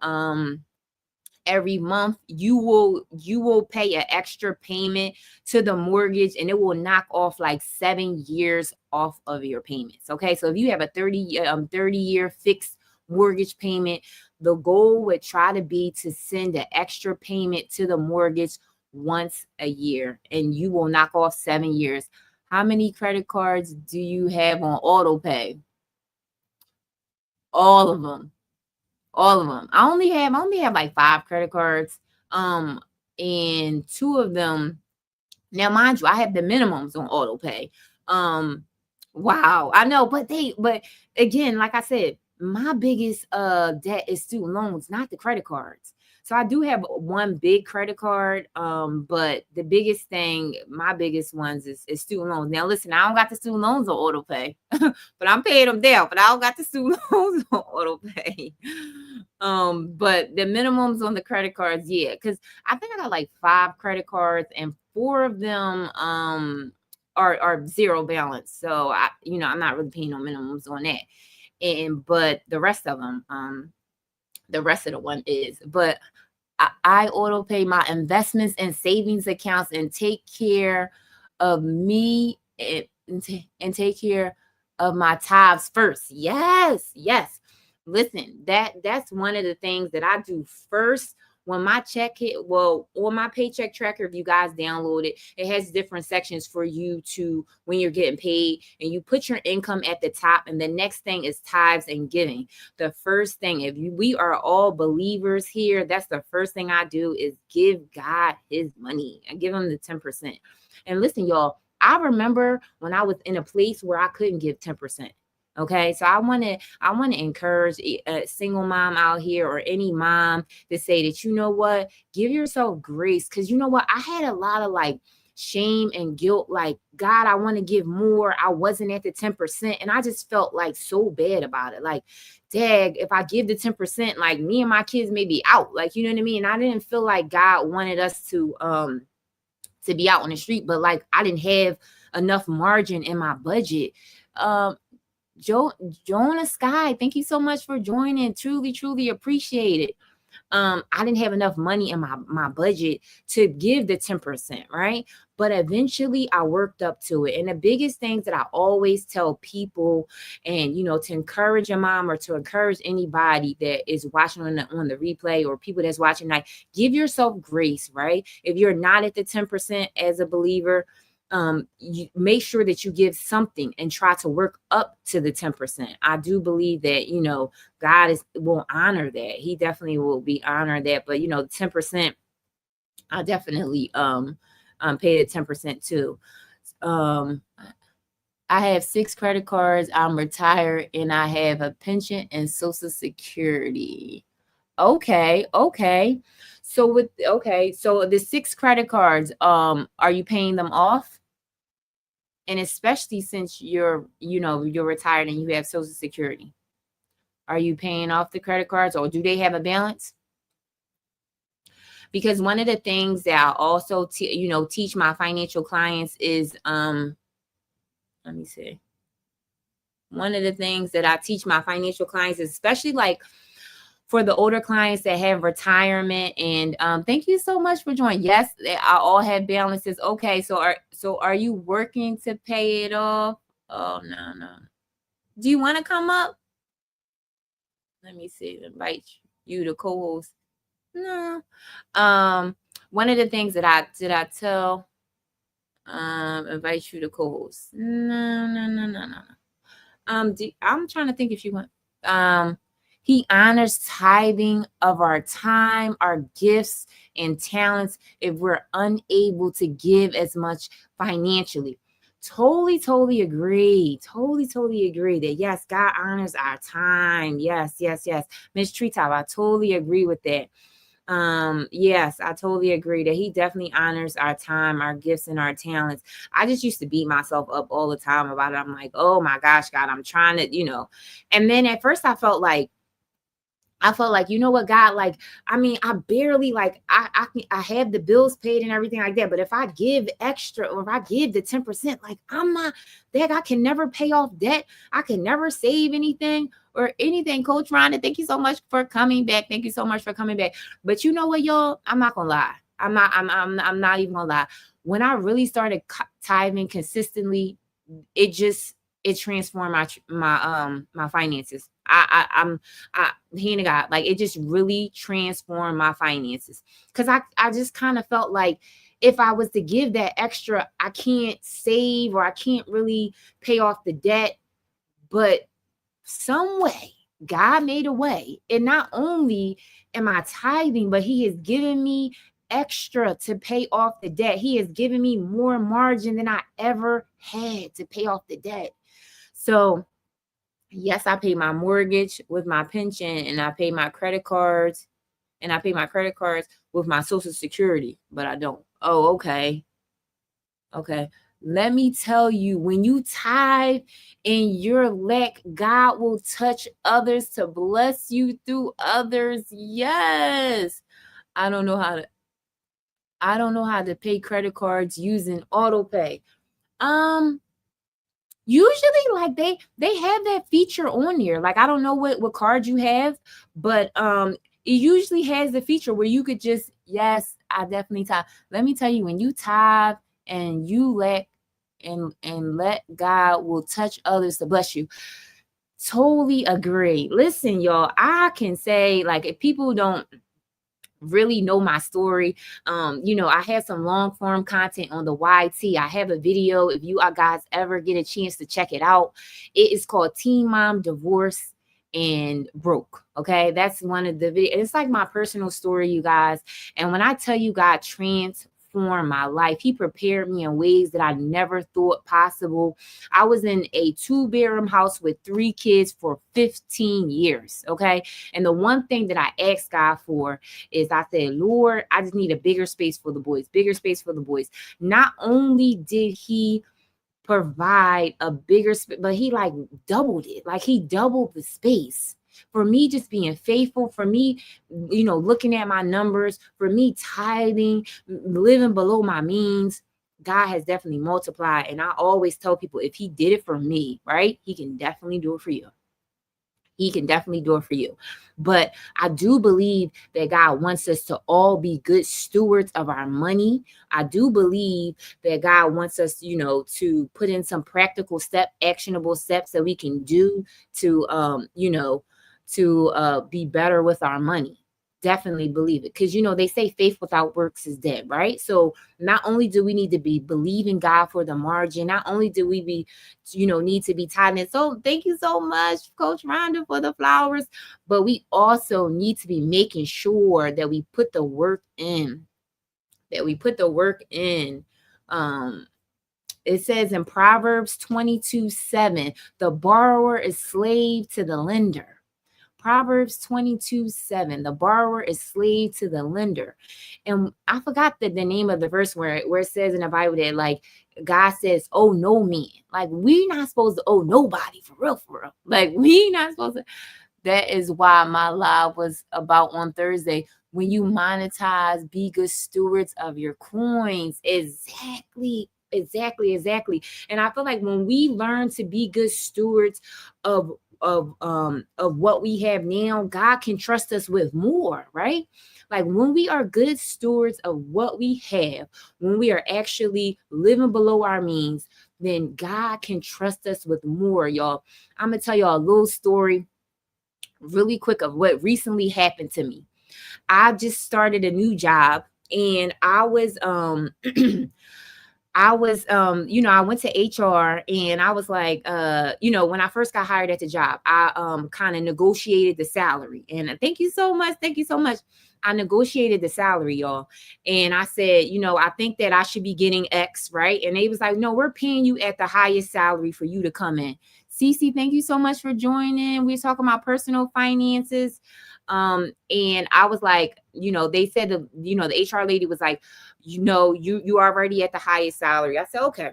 every month, you will pay an extra payment to the mortgage, and it will knock off like 7 years off of your payments. Okay, so if you have a 30-year fixed mortgage payment, the goal would try to be to send an extra payment to the mortgage once a year, and you will knock off 7 years. How many credit cards do you have on auto pay? All of them. All of them. I only have like 5 credit cards. And 2 of them, now mind you, I have the minimums on auto pay. Wow, I know, but again, like I said, my biggest debt is student loans, not the credit cards. So I do have one big credit card, but the biggest thing, my biggest ones is student loans. Now listen, I don't got the student loans on auto pay, but I'm paying them down, but I don't got the student loans on auto pay. But the minimums on the credit cards, yeah, because I think I got like 5 credit cards, and 4 of them are zero balance. So I'm not really paying no minimums on that. But the rest of them, The rest of the one is, but I auto pay my investments and savings accounts and take care of me and take care of my tithes first. Yes, yes. Listen, that's one of the things that I do first when my check hit. Well, on my paycheck tracker, if you guys download it, it has different sections for you to when you're getting paid, and you put your income at the top, and the next thing is tithes and giving. The first thing, we are all believers here, that's the first thing I do is give God his money. I give him the 10%. And listen, y'all, I remember when I was in a place where I couldn't give 10%. Okay, so I want to encourage a single mom out here, or any mom, to say that, you know what, give yourself grace, because you know what, I had a lot of like shame and guilt, like, God, I want to give more. I wasn't at the 10%, and I just felt like so bad about it. Like, dag, if I give the 10%, like me and my kids may be out, like, you know what I mean? And I didn't feel like God wanted us to be out on the street, but like I didn't have enough margin in my budget. Jonah Sky, thank you so much for joining. Truly, truly appreciate it. I didn't have enough money in my budget to give the 10%, right? But eventually I worked up to it. And the biggest things that I always tell people, and to encourage your mom, or to encourage anybody that is watching on the replay, or people that's watching, like, give yourself grace, right? If you're not at the 10% as a believer, you make sure that you give something and try to work up to the 10%. I do believe that, God will honor that. He definitely will be honored that. But 10%, I definitely pay the 10% too. I have 6 credit cards. I'm retired and I have a pension and Social Security. Okay. So the 6 credit cards, are you paying them off? And especially since you're retired and you have Social Security, are you paying off the credit cards, or do they have a balance? Because one of the things that I also teach my financial clients is let me see. One of the things that I teach my financial clients, especially like for the older clients that have retirement, and thank you so much for joining. Yes, I all have balances. Okay, so are you working to pay it off? Oh, no. Do you want to come up? Let me see. Invite you to co-host. No. One of the things that I tell, invite you to co-host. No. I'm trying to think if you want. He honors tithing of our time, our gifts, and talents if we're unable to give as much financially. Totally agree. Totally agree that yes, God honors our time. Yes. Miss Treetop, I totally agree with that. Yes, I totally agree that he definitely honors our time, our gifts, and our talents. I just used to beat myself up all the time about it. I'm like, oh my gosh, God, I'm trying to. And then at first I felt like, you know what, God, like, I mean, I barely, like, I have the bills paid and everything like that. But if I give extra, or if I give the 10%, like, I'm not that I can never pay off debt. I can never save anything or anything. Coach Rhonda, thank you so much for coming back. Thank you so much for coming back. But you know what, y'all, I'm not gonna lie. I'm not even gonna lie. When I really started tithing consistently, it transformed my finances. I'm hand to God, like, it just really transformed my finances, because I just kind of felt like if I was to give that extra, I can't save, or I can't really pay off the debt. But some way God made a way, and not only am I tithing, but he has given me extra to pay off the debt. He has given me more margin than I ever had to pay off the debt. So yes, I pay my mortgage with my pension, and I pay my credit cards, with my Social Security, but I don't. Oh, okay. Let me tell you, when you tithe in your lack, God will touch others to bless you through others. Yes. I don't know how to pay credit cards using auto pay. Usually, like they have that feature on there. Like, I don't know what card you have, but it usually has the feature where you could just, yes, I definitely tithe. Let me tell you, when you tithe and you let God will touch others to bless you. Totally agree. Listen, y'all, I can say, like, if people don't really know my story, I have some long form content on the YT. I have a video, if you guys ever get a chance to check it out. It is called Teen Mom Divorce and Broke. Okay, that's one of the videos. It's like my personal story, you guys. And when I tell you, God transformed my life, he prepared me in ways that I never thought possible. I was in a 2-bedroom house with 3 kids for 15 years. Okay, and the one thing that I asked God for is, I said, Lord, I just need a bigger space for the boys, bigger space for the boys. Not only did he provide a bigger space, but he like doubled it. Like, he doubled the space for me, just being faithful, for me, looking at my numbers, for me tithing, living below my means. God has definitely multiplied. And I always tell people, if he did it for me, right, he can definitely do it for you. He can definitely do it for you. But I do believe that God wants us to all be good stewards of our money. I do believe that God wants us, to put in some practical actionable steps that we can do to, be better with our money. Definitely believe it. Because, they say faith without works is dead, right? So not only do we need to be believing God for the margin, not only do we need to be tithing. So thank you so much, Coach Rhonda, for the flowers. But we also need to be making sure that we put the work in. It says in Proverbs 22:7, the borrower is slave to the lender. Proverbs 22:7, the borrower is slave to the lender. And I forgot the name of the verse where it says in the Bible that, like, God says, oh, no man. Like, we not supposed to owe nobody, for real, for real. Like, we not supposed to. That is why my live was about on Thursday. When you monetize, be good stewards of your coins. Exactly. And I feel like when we learn to be good stewards of what we have now, God can trust us with more, right? Like, when we are good stewards of what we have, when we are actually living below our means, then God can trust us with more, y'all. I'm gonna tell y'all a little story really quick of what recently happened to me. I just started a new job, and I was I went to HR, and I was like, when I first got hired at the job, I kind of negotiated the salary. And thank you so much. I negotiated the salary, y'all. And I said, I think that I should be getting X, right? And they was like, no, we're paying you at the highest salary for you to come in. Cece, thank you so much for joining. We're talking about personal finances. And I was like, they said, the HR lady was like, you already at the highest salary. I said, okay.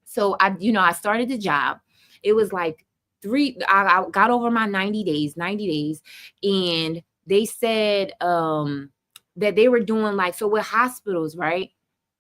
So I started the job. It was like I got over my 90 days, and they said that they were doing, like, so with hospitals, right?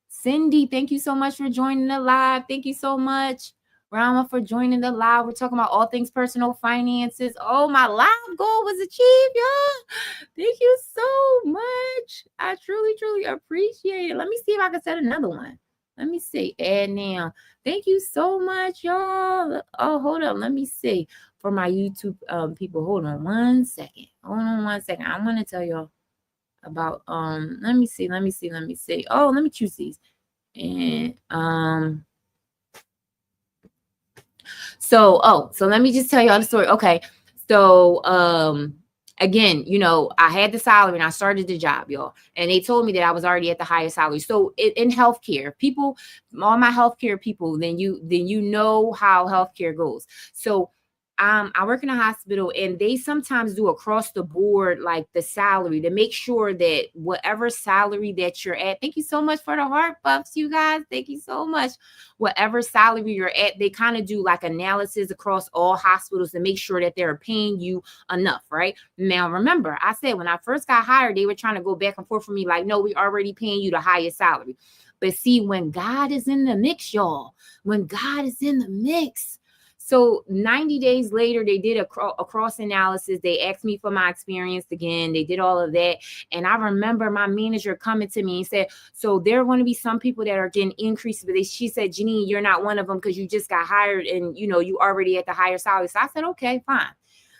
Cindy, thank you so much for joining the live. Thank you so much, Rama, for joining the live. We're talking about all things personal finances. Oh, my live goal was achieved, y'all. Thank you so much. I truly, truly appreciate it. Let me see if I can set another one. Let me see. Add now. Thank you so much, y'all. Oh, hold on. Let me see. For my YouTube people, hold on one second. I'm going to tell y'all about let me see. Oh, let me choose these. And so let me just tell y'all the story. Okay. So again, I had the salary and I started the job, y'all, and they told me that I was already at the highest salary. So in healthcare, people, all my healthcare people, then you know how healthcare goes. So I work in a hospital, and they sometimes do across the board, like the salary, to make sure that whatever salary that you're at, thank you so much for the heart buffs, you guys. Thank you so much. Whatever salary you're at, they kind of do like analysis across all hospitals to make sure that they're paying you enough, right? Now, remember, I said when I first got hired, they were trying to go back and forth for me, like, no, we already paying you the highest salary. But see, when God is in the mix, y'all, when God is in the mix. So 90 days later, they did a cross analysis. They asked me for my experience again. They did all of that. And I remember my manager coming to me and said, so there are going to be some people that are getting increases, but she said, Janine, you're not one of them because you just got hired and, you know, you already at the higher salary. So I said, okay, fine.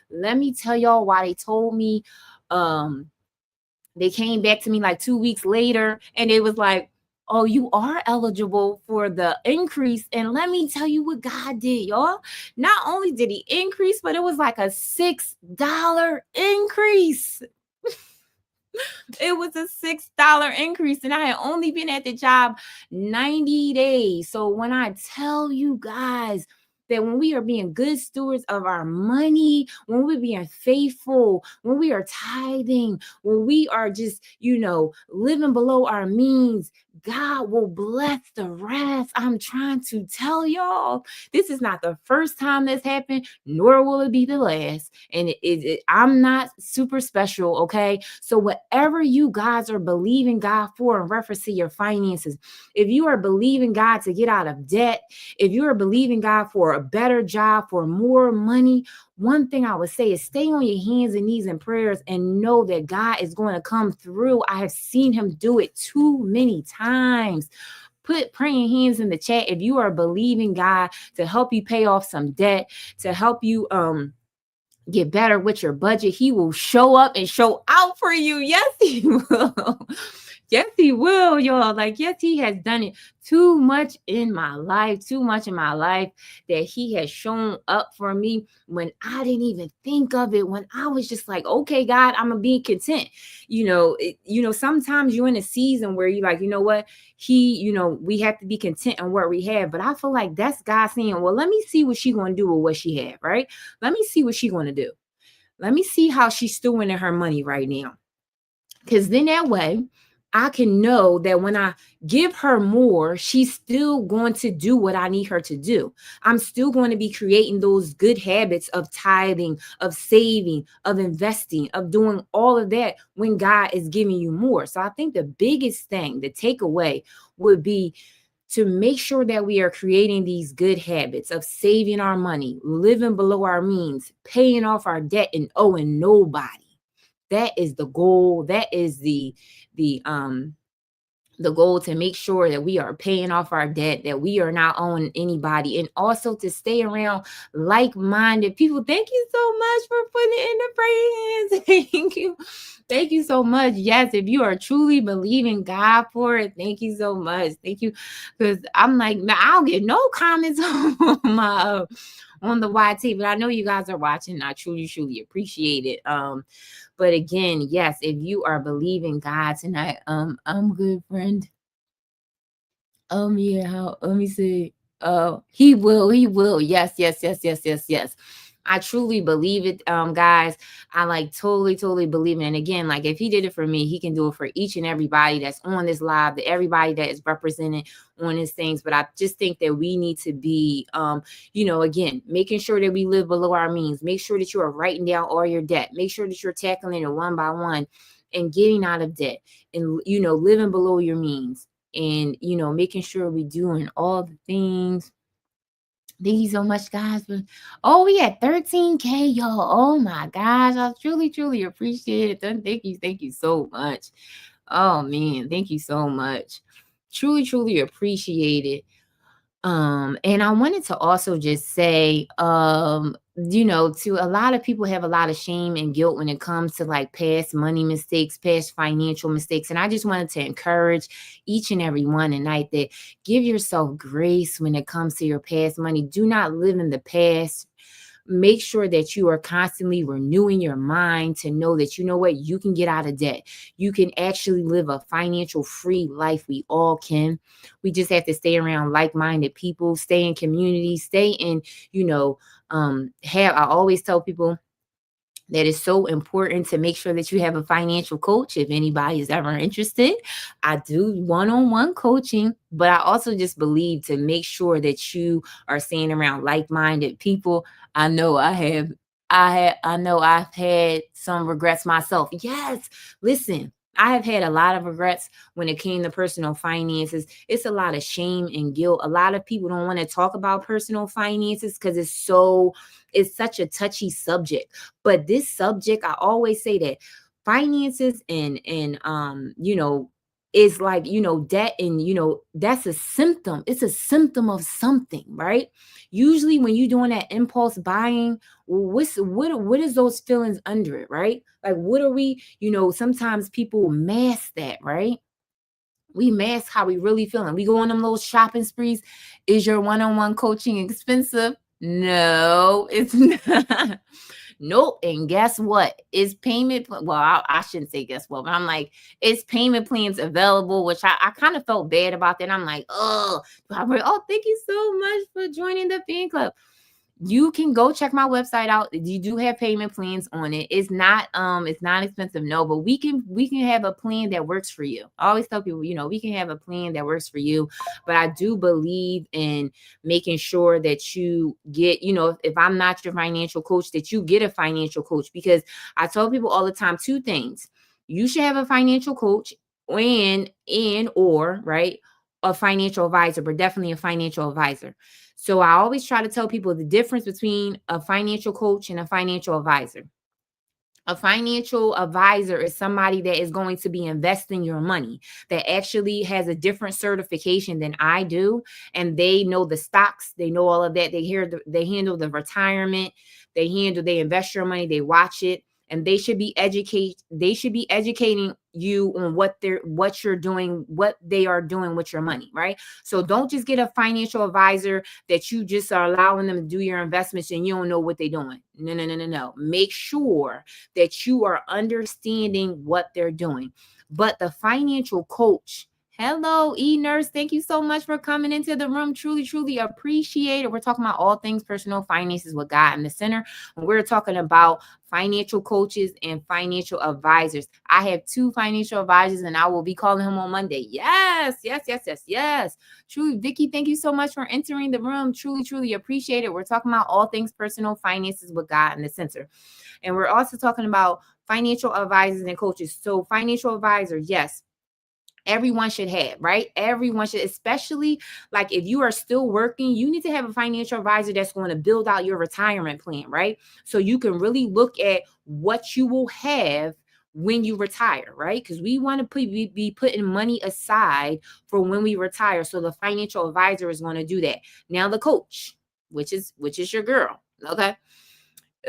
Let me tell y'all why they told me. They came back to me like 2 weeks later and they was like, oh, you are eligible for the increase. And let me tell you what God did, y'all. Not only did he increase, but it was like a $6 increase. It was a $6 increase, and I had only been at the job 90 days. So when I tell you guys that when we are being good stewards of our money, when we're being faithful, when we are tithing, when we are just, you know, living below our means, God will bless the rest. I'm trying to tell y'all, this is not the first time this happened, nor will it be the last. And I'm not super special, okay? So whatever you guys are believing God for in reference to your finances, if you are believing God to get out of debt, if you are believing God for a better job, for more money, one thing I would say is stay on your hands and knees in prayers and know that God is going to come through. I have seen him do it too many times. Put praying hands in the chat if you are believing God to help you pay off some debt, to help you get better with your budget. He will show up and show out for you. Yes, he will. Yes, he will, y'all. Like, yes, he has done it too much in my life, that he has shown up for me when I didn't even think of it, when I was just like, okay, God, I'm gonna be content. Sometimes you're in a season where you're like, you know what, we have to be content in what we have. But I feel like that's God saying, well, let me see what she's gonna do with what she had, right? Let me see what she's gonna do. Let me see how she's stewing in her money right now. Because then that way, I can know that when I give her more, she's still going to do what I need her to do. I'm still going to be creating those good habits of tithing, of saving, of investing, of doing all of that when God is giving you more. So I think the biggest thing, the takeaway would be to make sure that we are creating these good habits of saving our money, living below our means, paying off our debt, and owing nobody. That is the goal. That is the goal, to make sure that we are paying off our debt, that we are not owing anybody, and also to stay around like-minded people. Thank you so much for putting it in the prayers. Thank you. Thank you so much. Yes, if you are truly believing God for it, thank you so much. Thank you. Because I'm like, I don't get no comments on my on the YT, but I know you guys are watching. I truly, truly appreciate it. But again, yes, if you are believing God tonight, I'm good, friend. Yeah, let me see. He will. Yes. I truly believe it, guys. I like totally believe it. And again, like if he did it for me, he can do it for each and everybody that's on this live, everybody that is represented on these things. But I just think that we need to be, again, making sure that we live below our means. Make sure that you are writing down all your debt. Make sure that you're tackling it one by one and getting out of debt and, living below your means. And making sure we're doing all the things. Thank you so much, guys. We at 13K, y'all. Oh my gosh, I truly appreciate it. Thank you so much. Oh man, thank you so much. Truly appreciate it. And I wanted to also just say, to a lot of people have a lot of shame and guilt when it comes to like past money mistakes, past financial mistakes. And I just wanted to encourage each and every one tonight that give yourself grace when it comes to your past money. Do not live in the past. Make sure that you are constantly renewing your mind to know that, you know what, you can get out of debt. You can actually live a financial free life. We all can. We just have to stay around like-minded people, stay in community, stay in, I always tell people that it's so important to make sure that you have a financial coach. If anybody is ever interested, I do one-on-one coaching, but I also just believe to make sure that you are staying around like-minded people. I know I've had some regrets myself. Yes, listen, I have had a lot of regrets when it came to personal finances. It's a lot of shame and guilt. A lot of people don't want to talk about personal finances because it's such a touchy subject. But this subject, I always say that finances and is like, debt, and that's a symptom. It's a symptom of something, right? Usually when you're doing that impulse buying, what is those feelings under it, right? Like, what are we, sometimes people mask that, right? We mask how we really feeling. We go on them little shopping sprees. Is your one-on-one coaching expensive? No, it's not. Nope. And guess what? Is well, I shouldn't say guess what, but I'm like, is payment plans available? Which I kind of felt bad about that. I'm like, oh, thank you so much for joining the fan club. You can go check my website out. You do have payment plans on it. It's not expensive, no, but we can have a plan that works for you. I always tell people, we can have a plan that works for you, but I do believe in making sure that you get, if I'm not your financial coach, that you get a financial coach, because I tell people all the time two things. You should have a financial coach or right, a financial advisor, but definitely a financial advisor. So I always try to tell people the difference between a financial coach and a financial advisor. A financial advisor is somebody that is going to be investing your money, that actually has a different certification than I do. And they know the stocks, they know all of that. They handle the retirement, they invest your money, they watch it, and they should be educating you on what you're doing, what they are doing with your money, right? So don't just get a financial advisor that you just are allowing them to do your investments and you don't know what they're doing. No. Make sure that you are understanding what they're doing. But the financial coach, hello, E-Nurse. Thank you so much for coming into the room. Truly, truly appreciate it. We're talking about all things personal finances with God in the center. We're talking about financial coaches and financial advisors. I have 2 financial advisors and I will be calling him on Monday. Yes. Truly, Vicky, thank you so much for entering the room. Truly, truly appreciate it. We're talking about all things personal finances with God in the center. And we're also talking about financial advisors and coaches. So financial advisors, yes, everyone should have, right? Everyone should, especially like if you are still working, you need to have a financial advisor that's going to build out your retirement plan, right? So you can really look at what you will have when you retire, right? Because we want to be putting money aside for when we retire. So the financial advisor is going to do that. Now the coach, which is your girl, okay?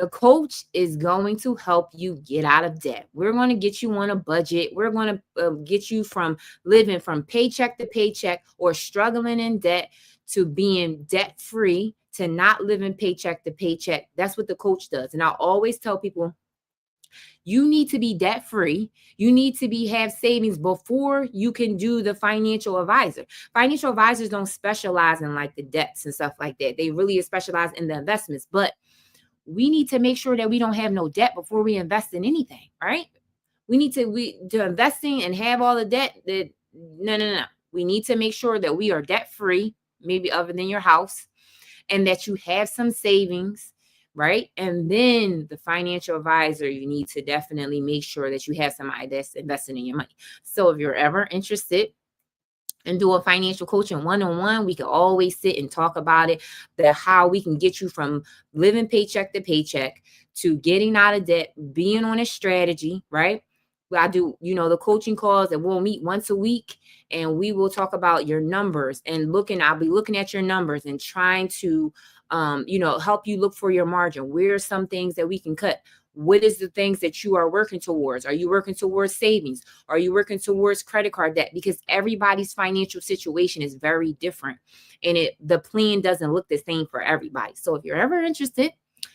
A coach is going to help you get out of debt. We're going to get you on a budget. We're going to get you from living from paycheck to paycheck or struggling in debt to being debt free, to not living paycheck to paycheck. That's what the coach does. And I always tell people, you need to be debt free. You need to have savings before you can do the financial advisor. Financial advisors don't specialize in like the debts and stuff like that. They really specialize in the investments, but we need to make sure that we don't have no debt before we invest in anything, right? We need to investing and have all the debt that no. We need to make sure that we are debt free, maybe other than your house, and that you have some savings, right? And then the financial advisor, you need to definitely make sure that you have somebody that's investing in your money. So if you're ever interested and do a financial coaching one-on-one, we can always sit and talk about it, how we can get you from living paycheck to paycheck to getting out of debt, being on a strategy, right? I do, the coaching calls that we'll meet once a week, and we will talk about your numbers and I'll be looking at your numbers and trying to, help you look for your margin. Where are some things that we can cut? What is the things that you are working towards? Are you working towards savings? Are you working towards credit card debt? Because everybody's financial situation is very different, and the plan doesn't look the same for everybody. So if you're ever interested,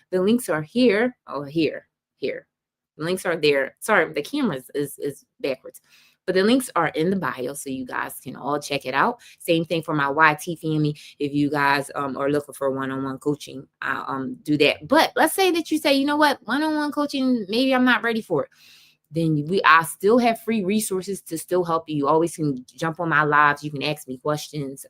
the links are here. Oh, here. The links are there. Sorry, the camera is backwards. But the links are in the bio, so you guys can all check it out. Same thing for my YT family. If you guys are looking for one-on-one coaching, I'll do that. But let's say that you say, you know what, one-on-one coaching, maybe I'm not ready for it. Then I still have free resources to still help you. You always can jump on my lives. You can ask me questions.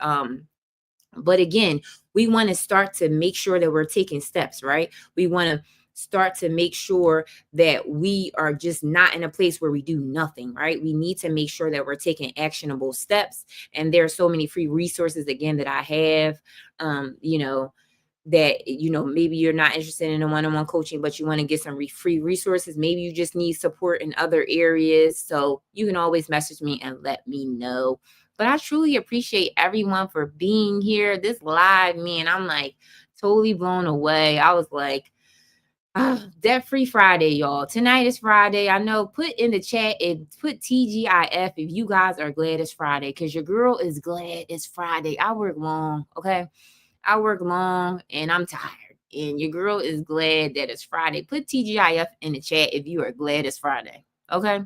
But again, we want to start to make sure that we're taking steps, right? We want to start to make sure that we are just not in a place where we do nothing, right? We need to make sure that we're taking actionable steps. And there are so many free resources, again, that I have, that, maybe you're not interested in a one-on-one coaching, but you want to get some free resources. Maybe you just need support in other areas. So you can always message me and let me know. But I truly appreciate everyone for being here. This live, man, I'm like totally blown away. I was like, Debt-free Friday, y'all. Tonight is Friday. I know. Put in the chat and put TGIF if you guys are glad it's Friday, because your girl is glad it's Friday. I work long, okay? I work long and I'm tired. And your girl is glad that it's Friday. Put TGIF in the chat if you are glad it's Friday, okay?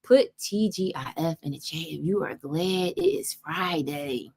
Put TGIF in the chat if you are glad it is Friday.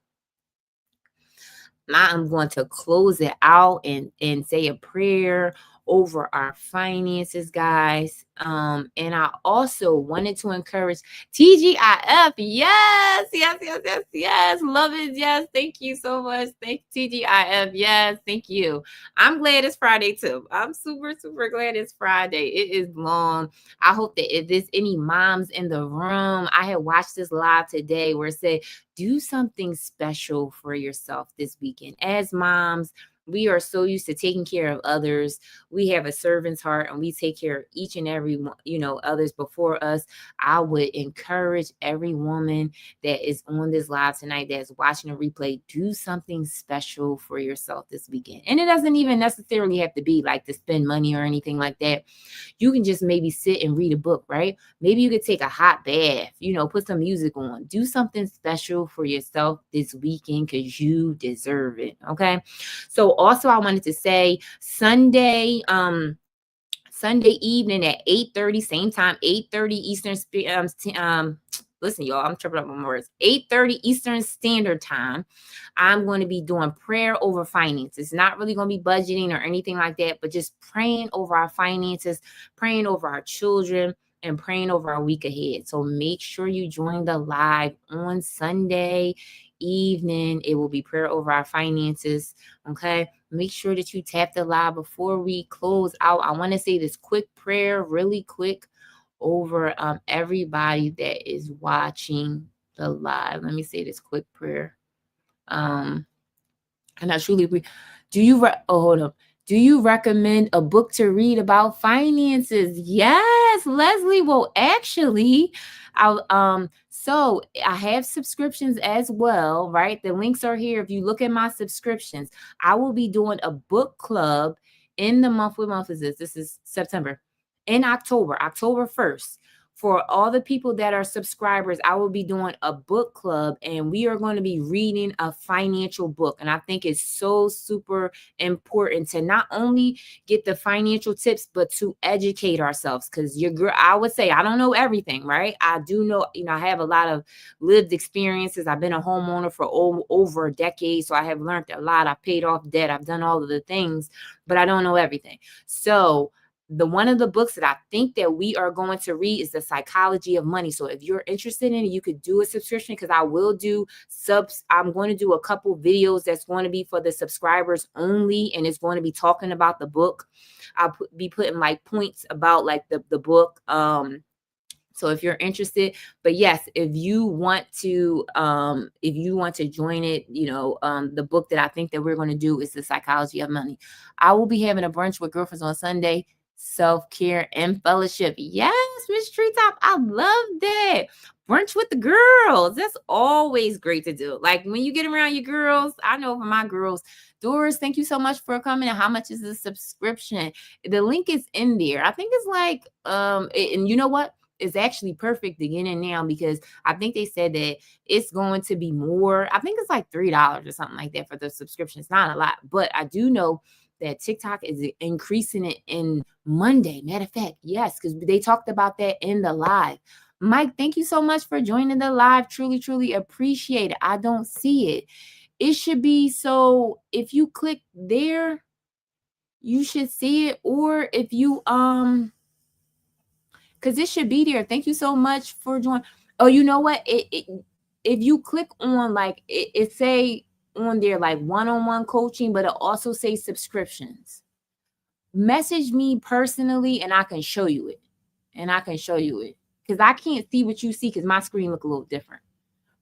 Now I'm going to close it out and say a prayer over our finances, guys. And I also wanted to encourage TGIF. Yes, yes, yes, yes, yes. Love it. Yes. Thank you so much. Thank TGIF. Yes, thank you. I'm glad it's Friday too. I'm super, super glad it's Friday. It is long. I hope that if there's any moms in the room, I had watched this live today where it said, do something special for yourself this weekend. As moms, we are so used to taking care of others. We have a servant's heart and we take care of each and every one, others before us. I would encourage every woman that is on this live tonight, that's watching a replay, do something special for yourself this weekend. And it doesn't even necessarily have to be like to spend money or anything like that. You can just maybe sit and read a book, right? Maybe you could take a hot bath, put some music on, do something special for yourself this weekend because you deserve it. Okay. So also I wanted to say Sunday evening at 8:30, same time, 8:30 Eastern. Listen, y'all, I'm tripping up my words. 8:30 Eastern Standard Time. I'm going to be doing prayer over finances. It's not really going to be budgeting or anything like that, but just praying over our finances, praying over our children, and praying over our week ahead. So make sure you join the live on Sunday evening. It will be prayer over our finances. Okay. Make sure that you tap the live before we close out. I want to say this quick prayer really quick over everybody that is watching the live. Let me say this quick prayer. And I truly hold up. Do you recommend a book to read about finances? Yes, Leslie. Well, actually, so I have subscriptions as well, right? The links are here. If you look at my subscriptions, I will be doing a book club in the month. What month is this? This is September. In October 1st. For all the people that are subscribers, I will be doing a book club and we are going to be reading a financial book. And I think it's so super important to not only get the financial tips, but to educate ourselves. Because I would say I don't know everything, right? I do know, I have a lot of lived experiences. I've been a homeowner for over a decade. So I have learned a lot. I've paid off debt. I've done all of the things, but I don't know everything. So one of the books that I think that we are going to read is The Psychology of Money. So if you're interested in it, you could do a subscription, because I will do I'm going to do a couple videos that's going to be for the subscribers only, and it's going to be talking about the book. I'll be putting like points about like the book. So if you're interested, but yes, if you want to join it, the book that I think that we're going to do is The Psychology of Money. I will be having a brunch with girlfriends on Sunday. Self-care and fellowship. Yes, Miss Treetop. I love that. Brunch with the girls. That's always great to do. Like when you get around your girls, I know for my girls. Doris, thank you so much for coming. And how much is the subscription? The link is in there. I think it's like, and you know what? It's actually perfect to get in now, because I think they said that it's going to be more. I think it's like $3 or something like that for the subscription. It's not a lot, but I do know that TikTok is increasing it in Monday. Matter of fact, yes, because they talked about that in the live. Mike, thank you so much for joining the live. Truly, truly appreciate it. I don't see it. It should be, so if you click there, you should see it. Or if you, because it should be there. Thank you so much for joining. Oh, you know what? If you click on like, it say on there like one-on-one coaching, but it also say subscriptions. message me personally and I can show you it. Because I can't see what you see because my screen look a little different.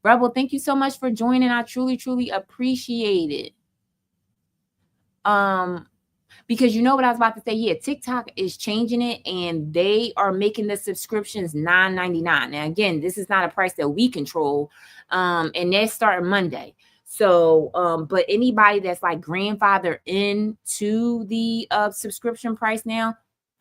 Rebel, thank you so much for joining. I truly, truly appreciate it. Because you know what I was about to say? Yeah, TikTok is changing it and they are making the subscriptions $9.99. Now, again, this is not a price that we control. And they're starting Monday. So, but anybody that's like grandfather into the subscription price now,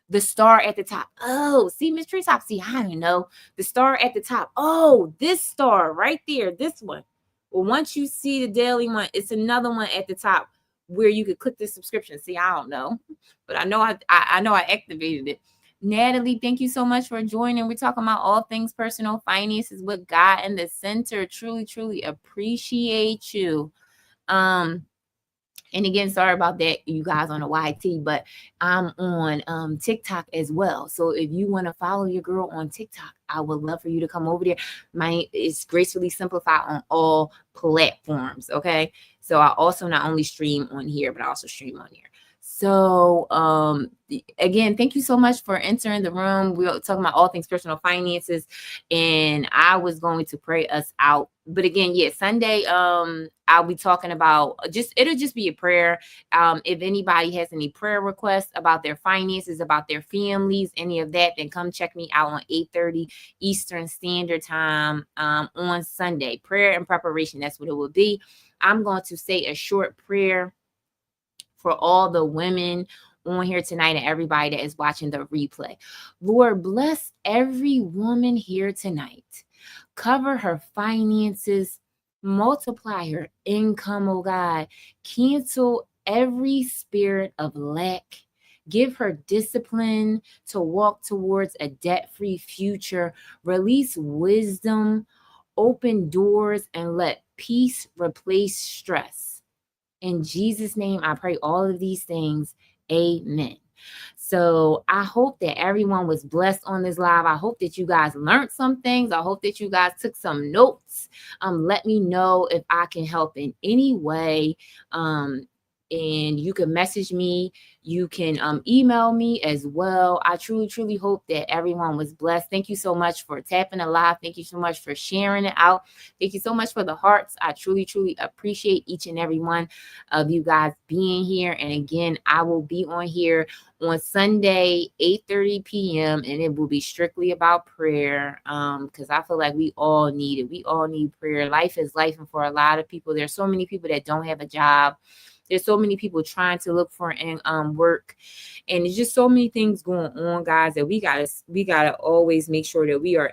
the star at the top. Oh, see, Miss Treetop. See, I don't know. The star at the top. Oh, this star right there. This one. Well, once you see the daily one, it's another one at the top where you could click the subscription. See, I don't know, but I know I know I activated it. Natalie, thank you so much for joining. We're talking about all things personal finances with God in the center. Truly, truly appreciate you. And again, sorry about that, you guys on the YT, but I'm on TikTok as well. So if you want to follow your girl on TikTok, I would love for you to come over there. It's Gracefully Simplified on all platforms. Okay. So I also not only stream on here, but I also stream on here. So again, thank you so much for entering the room. We're talking about all things personal finances, and I was going to pray us out. But again, yeah, Sunday, I'll be talking about it'll just be a prayer. If anybody has any prayer requests about their finances, about their families, any of that, then come check me out on 8:30 Eastern Standard Time on Sunday. Prayer and preparation, that's what it will be. I'm going to say a short prayer for all the women on here tonight and everybody that is watching the replay. Lord, bless every woman here tonight. Cover her finances, multiply her income, oh God. Cancel every spirit of lack. Give her discipline to walk towards a debt-free future. Release wisdom, open doors, and let peace replace stress. In Jesus' name, I pray all of these things. Amen. So I hope that everyone was blessed on this live. I hope that you guys learned some things. I hope that you guys took some notes. Let me know if I can help in any way. And you can message me. You can email me as well. I truly, truly hope that everyone was blessed. Thank you so much for tapping the live. Thank you so much for sharing it out. Thank you so much for the hearts. I truly, truly appreciate each and every one of you guys being here. And again, I will be on here on Sunday, 8:30 p.m. and it will be strictly about prayer. Because I feel like we all need it. We all need prayer. Life is life, and for a lot of people, there's so many people that don't have a job. There's so many people trying to look for work, and there's just so many things going on, guys, that we gotta always make sure that we are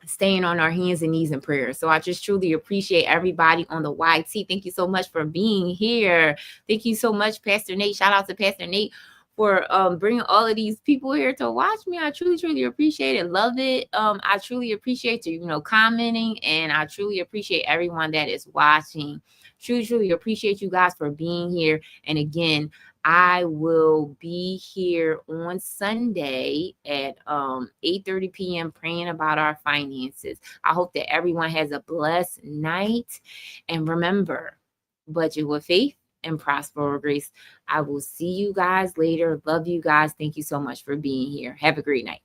staying on our hands and knees in prayer. So I just truly appreciate everybody on the YT. Thank you so much for being here. Thank you so much, Pastor Nate. Shout out to Pastor Nate for bringing all of these people here to watch me. I truly, truly appreciate it. Love it. I truly appreciate you, commenting, and I truly appreciate everyone that is watching. Truly, truly appreciate you guys for being here. And again, I will be here on Sunday at 8:30 p.m. praying about our finances. I hope that everyone has a blessed night. And remember, budget with faith and prosper with grace. I will see you guys later. Love you guys. Thank you so much for being here. Have a great night.